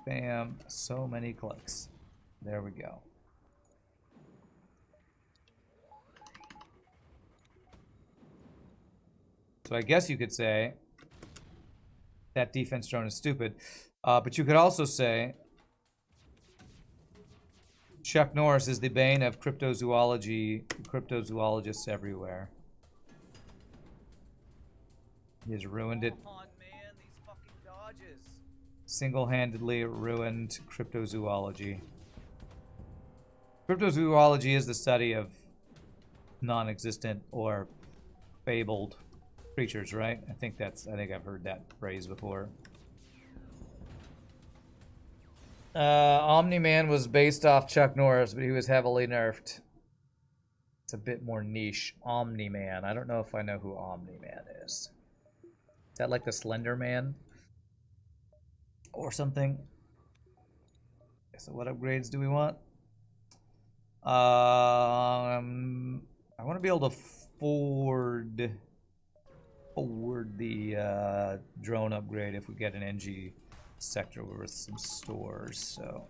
Bam. So many clicks. There we go. So I guess you could say that defense drone is stupid. But you could also say Chuck Norris is the bane of cryptozoologists everywhere. He has ruined it. Come on, man, these fucking dodges. Single-handedly ruined cryptozoology. Cryptozoology is the study of non-existent or fabled creatures, right? I think I've heard that phrase before. Omni-Man was based off Chuck Norris, but he was heavily nerfed. It's a bit more niche. Omni-Man. I don't know if I know who Omni-Man is. Is that like the Slender Man? Or something? Okay, so what upgrades do we want? I want to be able to forward the drone upgrade if we get an NG sector with some stores, so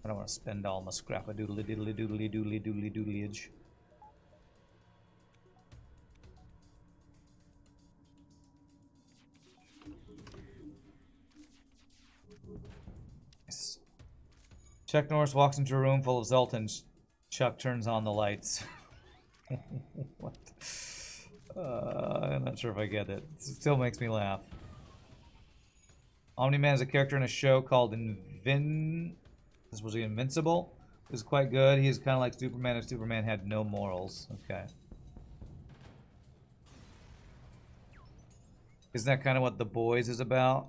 I don't want to spend all my scrap-a-doodly-doodly-doodly-doodly-doodly-doodlyage. Nice. Chuck Norris walks into a room full of Zoltans. Chuck turns on the lights. What? I'm not sure if I get it. It still makes me laugh. Omni-Man is a character in a show called This was Invincible. It was quite good. He's kind of like Superman if Superman had no morals. Okay. Isn't that kind of what The Boys is about?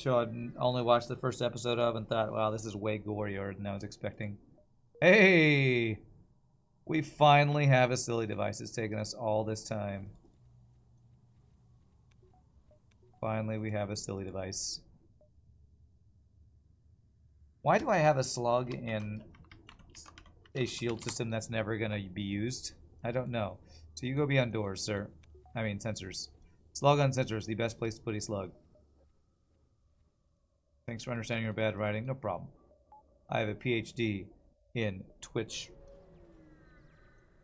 show I'd only watched the first episode of and thought, wow, this is way gorier than I was expecting. Hey! We finally have a silly device. It's taken us all this time. Finally, we have a silly device. Why do I have a slug in a shield system that's never going to be used? I don't know. So you go beyond doors, sir. I mean, sensors. Slug on sensors, the best place to put a slug. Thanks for understanding your bad writing. No problem. I have a PhD in Twitch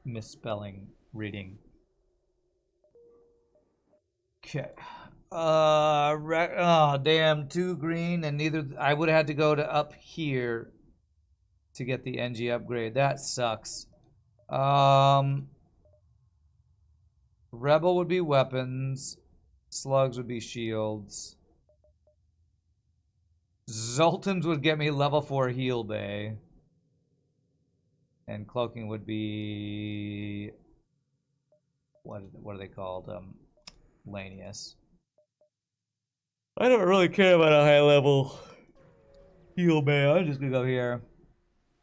misspelling reading. Okay. Oh, damn. 2 green, and neither... I would have had to go to up here to get the NG upgrade. That sucks. Rebel would be weapons. Slugs would be shields. Zoltans would get me level 4 heal bay. And cloaking would be... What are they called? Lanius. I don't really care about a high level heal bay. I'm just gonna go here.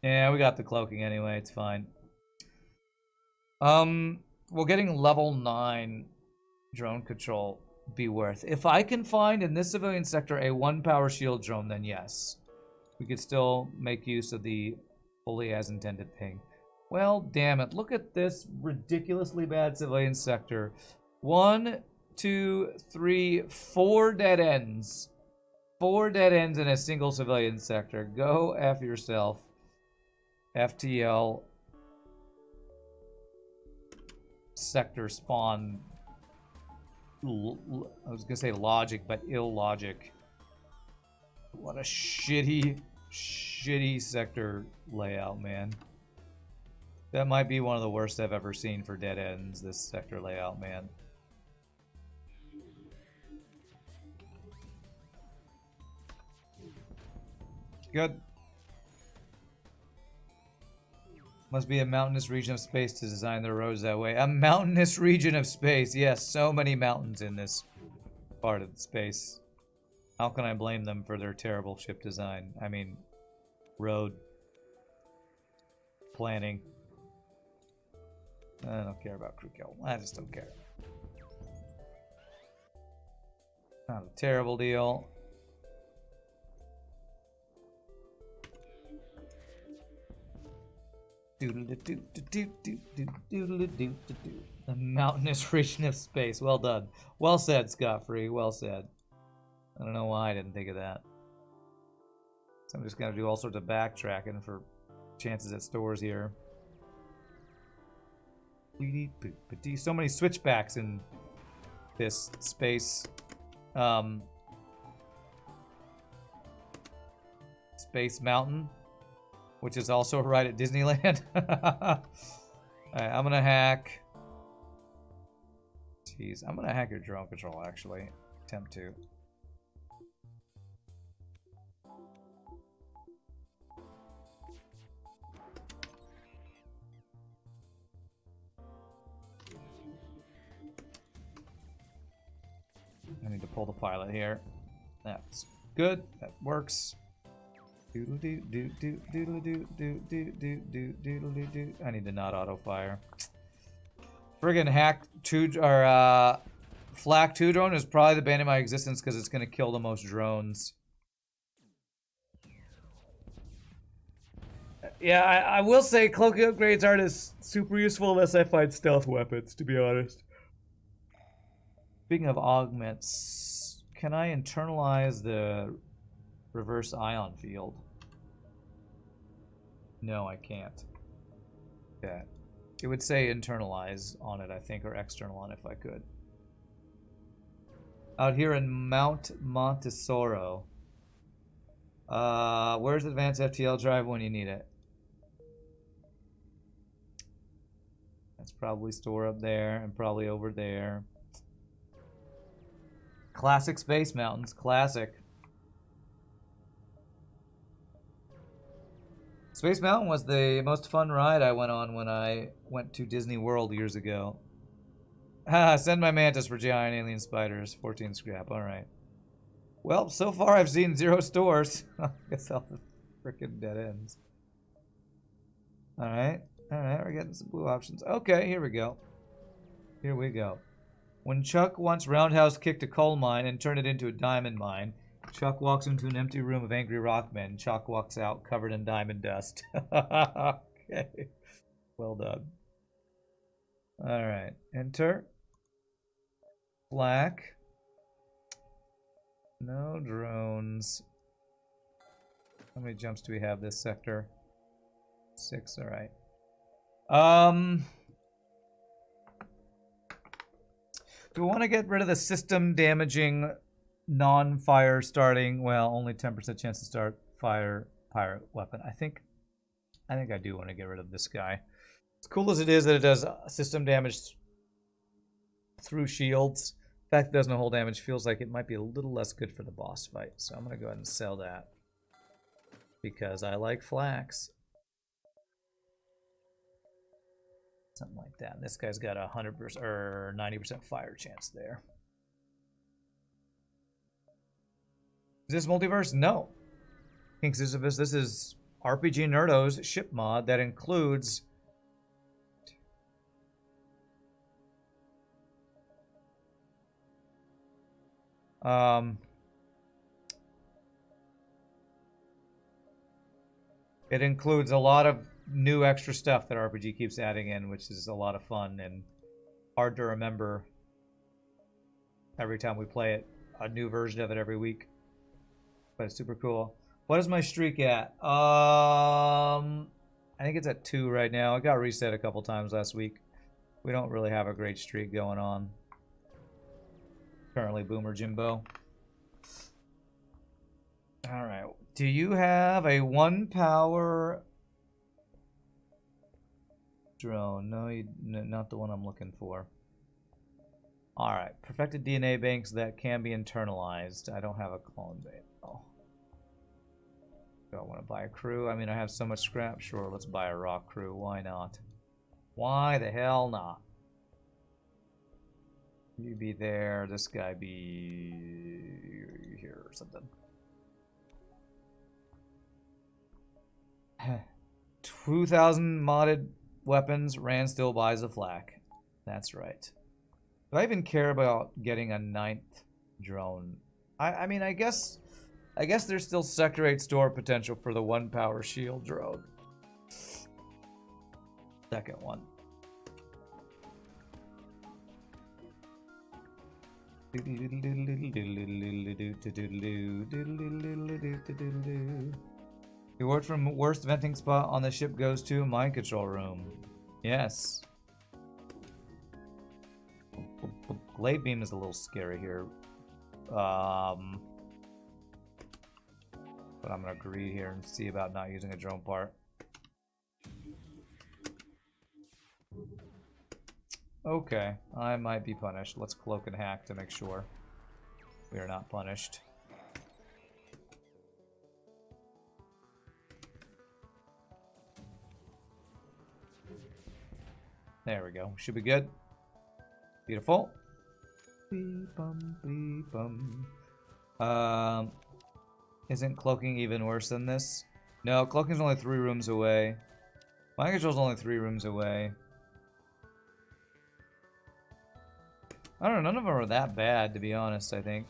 Yeah, we got the cloaking anyway. It's fine. Well, getting level 9 drone control be worth. If I can find in this civilian sector a 1 power shield drone, then yes. We could still make use of the fully as intended thing. Well, damn it. Look at this ridiculously bad civilian sector. 1, 2, 3, 4 dead ends. 4 dead ends in a single civilian sector. Go F yourself. FTL sector spawn. I was gonna say logic, but illogic. What a shitty sector layout, man. That might be one of the worst I've ever seen for dead ends, this sector layout, man. Good. Must be a mountainous region of space to design the roads that way. A mountainous region of space. Yes, so many mountains in this part of the space. How can I blame them for their terrible ship design? I mean, road planning. I don't care about crew kill. I just don't care. Not a terrible deal. A mountainous region of space. Well done. Well said, Scott-Free. Well said. I don't know why I didn't think of that. So I'm just going to do all sorts of backtracking for chances at stores here. So many switchbacks in this space. Space Mountain, which is also right at Disneyland. Alright, I'm gonna hack. Jeez, I'm gonna hack your drone control, actually. Attempt to. I need to pull the pilot here. That's good. That works. I need to not auto fire. Friggin' hack 2 or flak 2 drone is probably the bane of my existence because it's gonna kill the most drones. Yeah, I will say cloaking upgrades aren't as super useful unless I find stealth weapons, to be honest. Speaking of augments, can I internalize the reverse ion field? No, I can't. Okay. It would say internalize on it, I think, or external on it if I could. Out here in Mount Montesoro. Where's advanced FTL drive when you need it? That's probably store up there and probably over there. Classic Space Mountains, classic. Space Mountain was the most fun ride I went on when I went to Disney World years ago. Haha, send my mantis for giant alien spiders. 14 scrap, alright. Well, so far I've seen 0 stores. I guess all the freaking dead ends. Alright. Alright, we're getting some blue options. Okay, here we go. Here we go. When Chuck once roundhouse kicked a coal mine and turned it into a diamond mine, Chuck walks into an empty room of angry rockmen. Chuck walks out covered in diamond dust. Okay. Well done. Alright. Enter. Black. No drones. How many jumps do we have this sector? 6, alright. Do we want to get rid of the system damaging non-fire starting, well, only 10% chance to start fire pirate weapon? I think I do want to get rid of this guy. As cool as it is that it does system damage through shields, the fact it does no hull damage feels like it might be a little less good for the boss fight. So I'm going to go ahead and sell that because I like flax. Something like that. This guy's got a 100% or 90% fire chance there. Is this multiverse? No. King Sisyphus, this is RPGNerdos ship mod that includes it includes a lot of new extra stuff that RPG keeps adding in, which is a lot of fun and hard to remember every time we play it. A new version of it every week. But it's super cool. What is my streak at? I think it's at 2 right now. It got reset a couple times last week. We don't really have a great streak going on. Currently Boomer Jimbo. Alright. Do you have a 1 power drone? No, not the one I'm looking for. Alright. Perfected DNA banks that can be internalized. I don't have a clone bank. Oh. Do I want to buy a crew? I mean, I have so much scrap. Sure, let's buy a raw crew. Why not? Why the hell not? You be there. This guy be here or something. 2,000 modded weapons. Rand still buys a flak. That's right. Do I even care about getting a 9th drone? I mean, I guess there's still Sector 8 store potential for the 1 power shield drone. Second one. The award from worst venting spot on the ship goes to mind control room. Yes. Glade beam is a little scary here. But I'm gonna agree here and see about not using a drone part. Okay, I might be punished. Let's cloak and hack to make sure we are not punished. There we go. Should be good. Beautiful. Beep bum, beep bum. Isn't cloaking even worse than this? No, cloaking's only 3 rooms away. Mind control's only 3 rooms away. I don't know, none of them are that bad, to be honest, I think.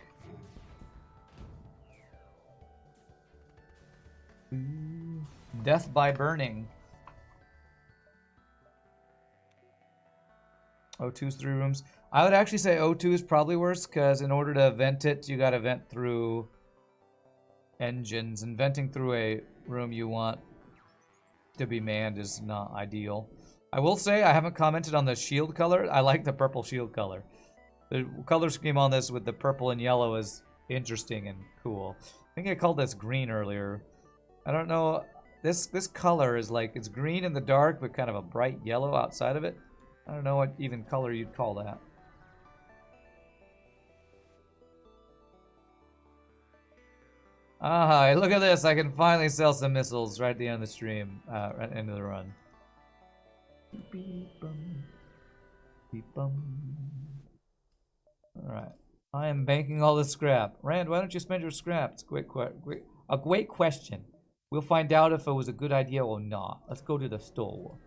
Death by burning. O2's 3 rooms. I would actually say O2 is probably worse, because in order to vent it, you gotta vent through engines, and venting through a room you want to be manned is not ideal. I will say I haven't commented on the shield color. I like the purple shield color. The color scheme on this with the purple and yellow is interesting and cool. I think I called this green earlier. I don't know. This color is like, it's green in the dark, but kind of a bright yellow outside of it. I don't know what even color you'd call that. Ah, look at this. I can finally sell some missiles right at the end of the stream. Right at the end of the run. Beep bum. Beep bum. Alright. I am banking all this scrap. Rand, why don't you spend your scrap? It's a great question. We'll find out if it was a good idea or not. Let's go to the store.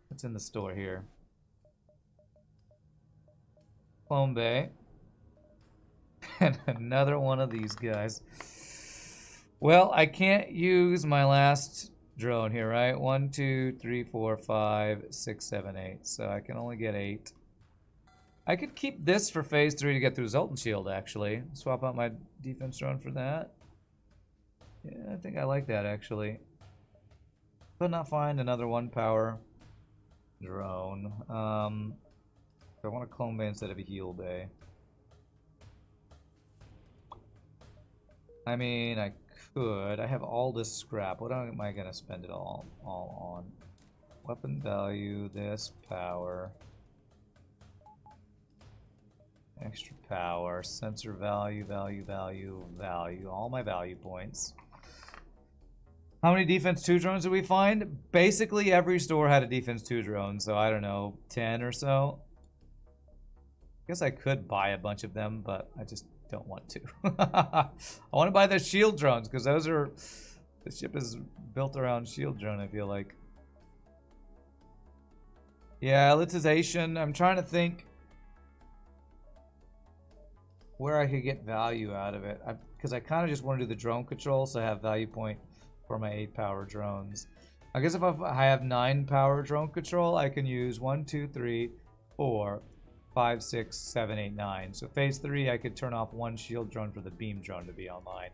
What's in the store here? Clone Bay. And another one of these guys. Well, I can't use my last drone here, right? 1, 2, 3, 4, 5, 6, 7, 8. So I can only get 8. I could keep this for phase 3 to get through Zoltan Shield, actually. Swap out my defense drone for that. Yeah, I think I like that, actually. Could not find another 1 power drone. I want a clone bay instead of a heal bay. I mean, I could. I have all this scrap. What am I going to spend it all on? Weapon value, this, power. Extra power, sensor value, value. All my value points. How many defense 2 drones did we find? Basically every store had a defense 2 drone, so I don't know, 10 or so. I guess I could buy a bunch of them, but I just don't want to. I want to buy the shield drones, because those are... The ship is built around shield drone, I feel like. Yeah, elitization. I'm trying to think where I could get value out of it. Because I kind of just want to do the drone control, so I have value point for my 8 power drones. I guess if I have 9 power drone control, I can use 1, 2, 3, 4, 5, 6, 7, 8, 9. So phase 3, I could turn off 1 shield drone for the beam drone to be online.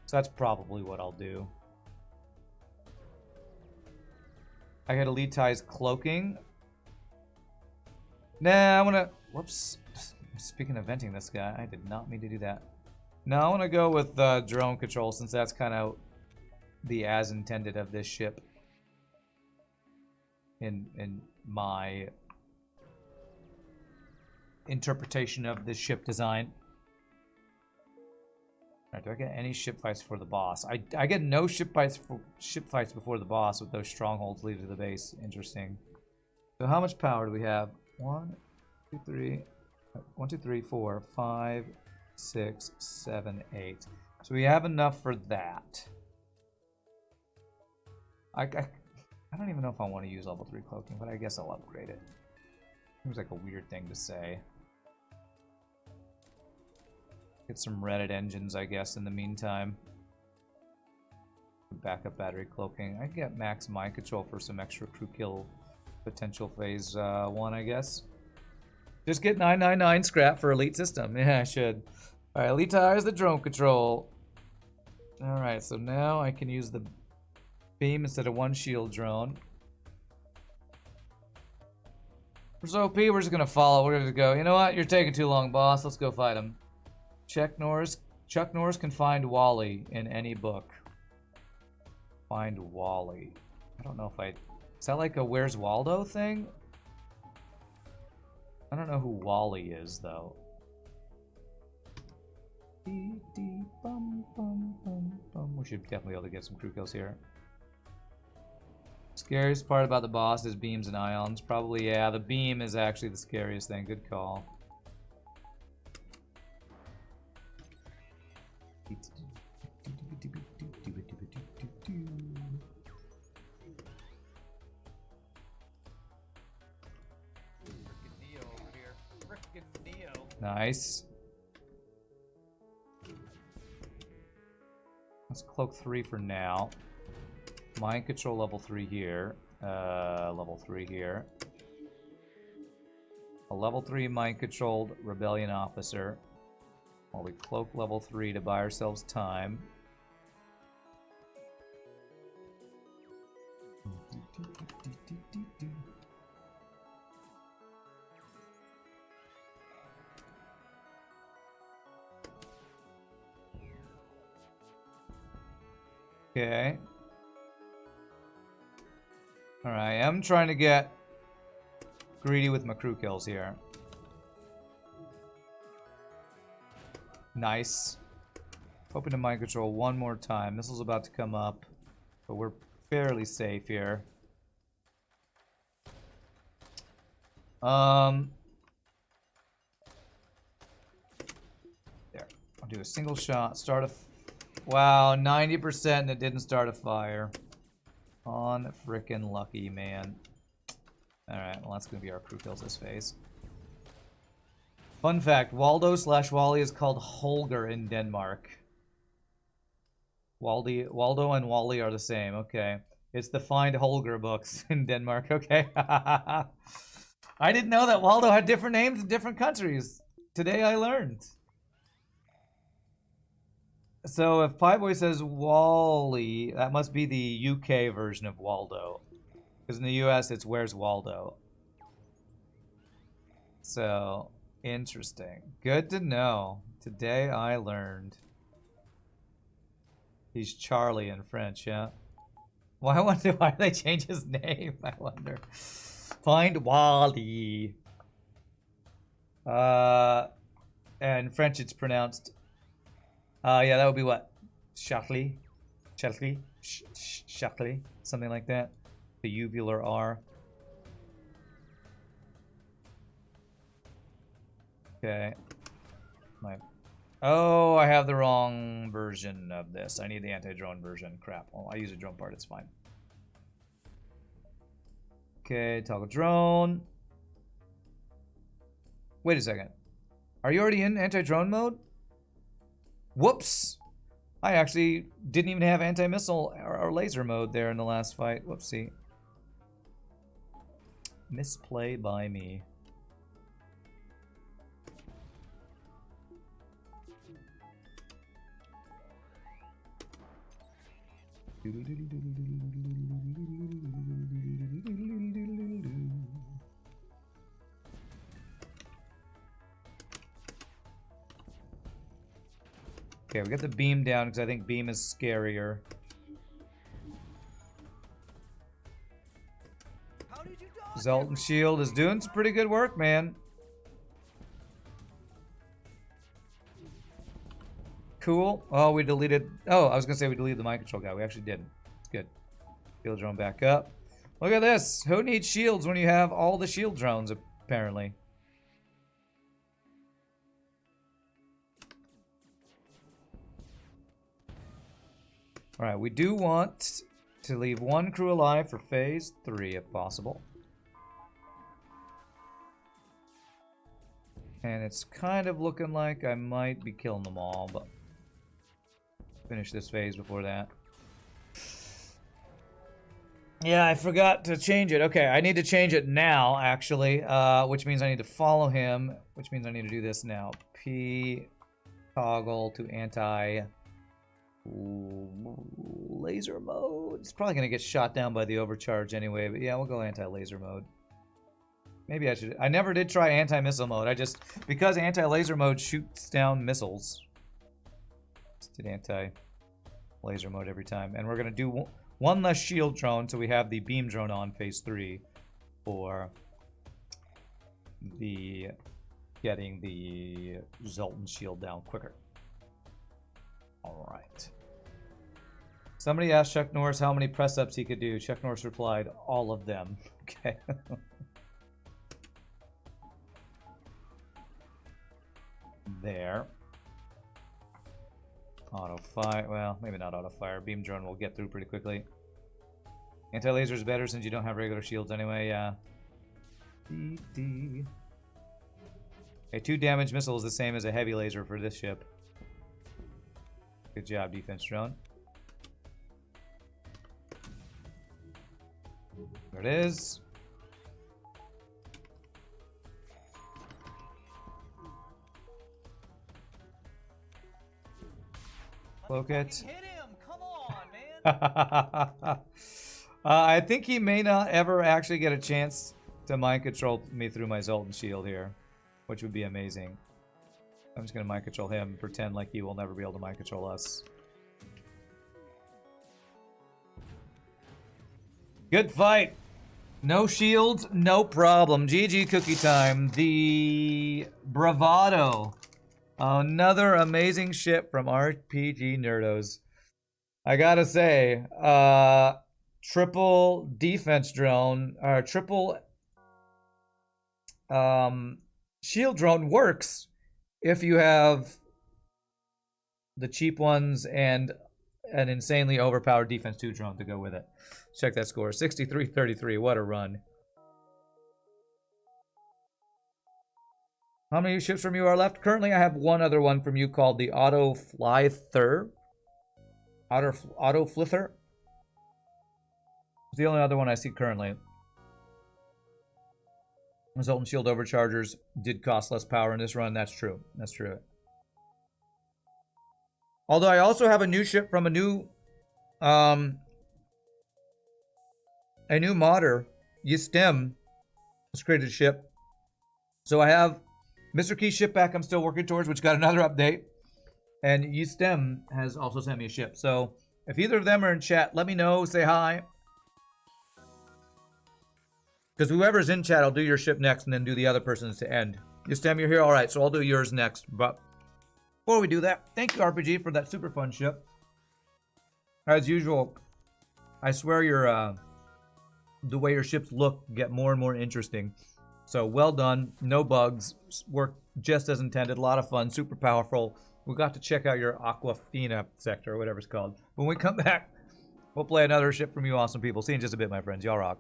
So that's probably what I'll do. I got elitize cloaking. Nah, I want to... Whoops. Speaking of venting this guy, I did not mean to do that. No, I want to go with drone control, since that's kind of the as intended of this ship. In my interpretation of this ship design. Alright, do I get any ship fights for the boss? I get no ship fights before the boss with those strongholds leading to the base. Interesting. So how much power do we have? 1, 2, 3, 4, 5, 6, 7, 8. So we have enough for that. I don't even know if I want to use level 3 cloaking, but I guess I'll upgrade it. Seems like a weird thing to say. Get some Reddit engines, I guess, in the meantime. Backup battery cloaking. I can get max mind control for some extra crew kill potential phase 1, I guess. Just get 999 scrap for elite system. Yeah, I should. Alright, elitize the drone control. Alright, so now I can use the beam instead of 1 shield drone. For OP, we're just gonna follow. We're gonna go, you know what? You're taking too long, boss. Let's go fight him. Chuck Norris can find Wally in any book. Find Wally. I don't know if I... Is that like a Where's Waldo thing? I don't know who Wally is, though. We should definitely be able to get some crew kills here. Scariest part about the boss is beams and ions. Probably, yeah, the beam is actually the scariest thing. Good call. Nice. Let's cloak 3 for now. Mind control level 3 here. Level 3 here. A level 3 mind controlled rebellion officer. While we cloak level 3 to buy ourselves time. Okay. Alright, I'm trying to get greedy with my crew kills here. Nice. Hoping to mind control one more time. Missile's about to come up, but we're fairly safe here. Do a single shot. Start a... Wow, 90% and it didn't start a fire. On frickin' lucky, man. Alright, well that's gonna be our crew kills this phase. Fun fact, Waldo/Wally is called Holger in Denmark. Waldo and Wally are the same, okay. It's the Find Holger books in Denmark, okay. I didn't know that Waldo had different names in different countries. Today I learned. So if Pieboy says Wally, that must be the UK version of Waldo. Because in the US it's Where's Waldo. So, interesting. Good to know. Today I learned. He's Charlie in French, yeah? Well, I wonder why they change his name, I wonder. Find Wally. And in French it's pronounced... yeah, that would be what? Charlie? Charlie? Charlie? Something like that. The uvular R. Okay. Oh, I have the wrong version of this. I need the anti-drone version. Crap. Well, I use a drone part. It's fine. Okay, toggle drone. Wait a second. Are you already in anti-drone mode? Whoops. I actually didn't even have anti-missile or laser mode there in the last fight. Whoopsie. Misplay by me. Okay, we got the beam down because I think beam is scarier. Zoltan Shield is doing some pretty good work, man. Cool. Oh, we deleted... Oh, I was going to say we deleted the mind control guy. We actually didn't. It's good. Shield drone back up. Look at this. Who needs shields when you have all the shield drones, apparently? Alright, we do want to leave one crew alive for phase 3 if possible. And it's kind of looking like I might be killing them all, but finish this phase before that. Yeah, I forgot to change it. Okay, I need to change it now, actually, which means I need to follow him, which means I need to do this now. P toggle to anti laser mode. It's probably going to get shot down by the overcharge anyway, but yeah, we'll go anti-laser mode. Maybe I should... I never did try anti-missile mode. I just... Because anti-laser mode shoots down missiles. Just did anti-laser mode every time. And we're going to do one less shield drone, so we have the beam drone on phase 3 for the... getting the Zoltan shield down quicker. Alright. Somebody asked Chuck Norris how many press-ups he could do. Chuck Norris replied, all of them. Okay. There. Auto fire. Well, maybe not auto fire. Beam drone will get through pretty quickly. Anti-laser is better since you don't have regular shields anyway. Yeah. A 2 damage missile is the same as a heavy laser for this ship. Good job, defense drone. There it is. Cloak it. Hit him! Come on, man! I think he may not ever actually get a chance to mind control me through my Zoltan shield here, which would be amazing. I'm just gonna mind control him and pretend like he will never be able to mind control us. Good fight. No shields, no problem. GG cookie time. The Bravado. Another amazing ship from RPGNerdos. I gotta say, triple defense drone, or triple shield drone works if you have the cheap ones, and an insanely overpowered defense 2 drone to go with it. Check that score. 63-33. What a run. How many ships from you are left? Currently, I have one other one from you called the Auto Flither. Auto Flither. It's the only other one I see currently. Resultant shield overchargers did cost less power in this run. That's true. That's true. Although I also have a new ship from a new modder, Yistem, has created a ship. So I have Mr. Key's ship back I'm still working towards, which got another update. And Yistem has also sent me a ship. So if either of them are in chat, let me know. Say hi. Because whoever's in chat, I'll do your ship next and then do the other person's to end. Yistem, you're here? All right, so I'll do yours next. But before we do that, thank you, RPG, for that super fun ship. As usual, I swear your the way your ships look get more and more interesting. So well done, no bugs, worked just as intended, a lot of fun, super powerful. We got to check out your Aquafina sector, or whatever it's called. When we come back, we'll play another ship from you awesome people. See you in just a bit, my friends. Y'all rock.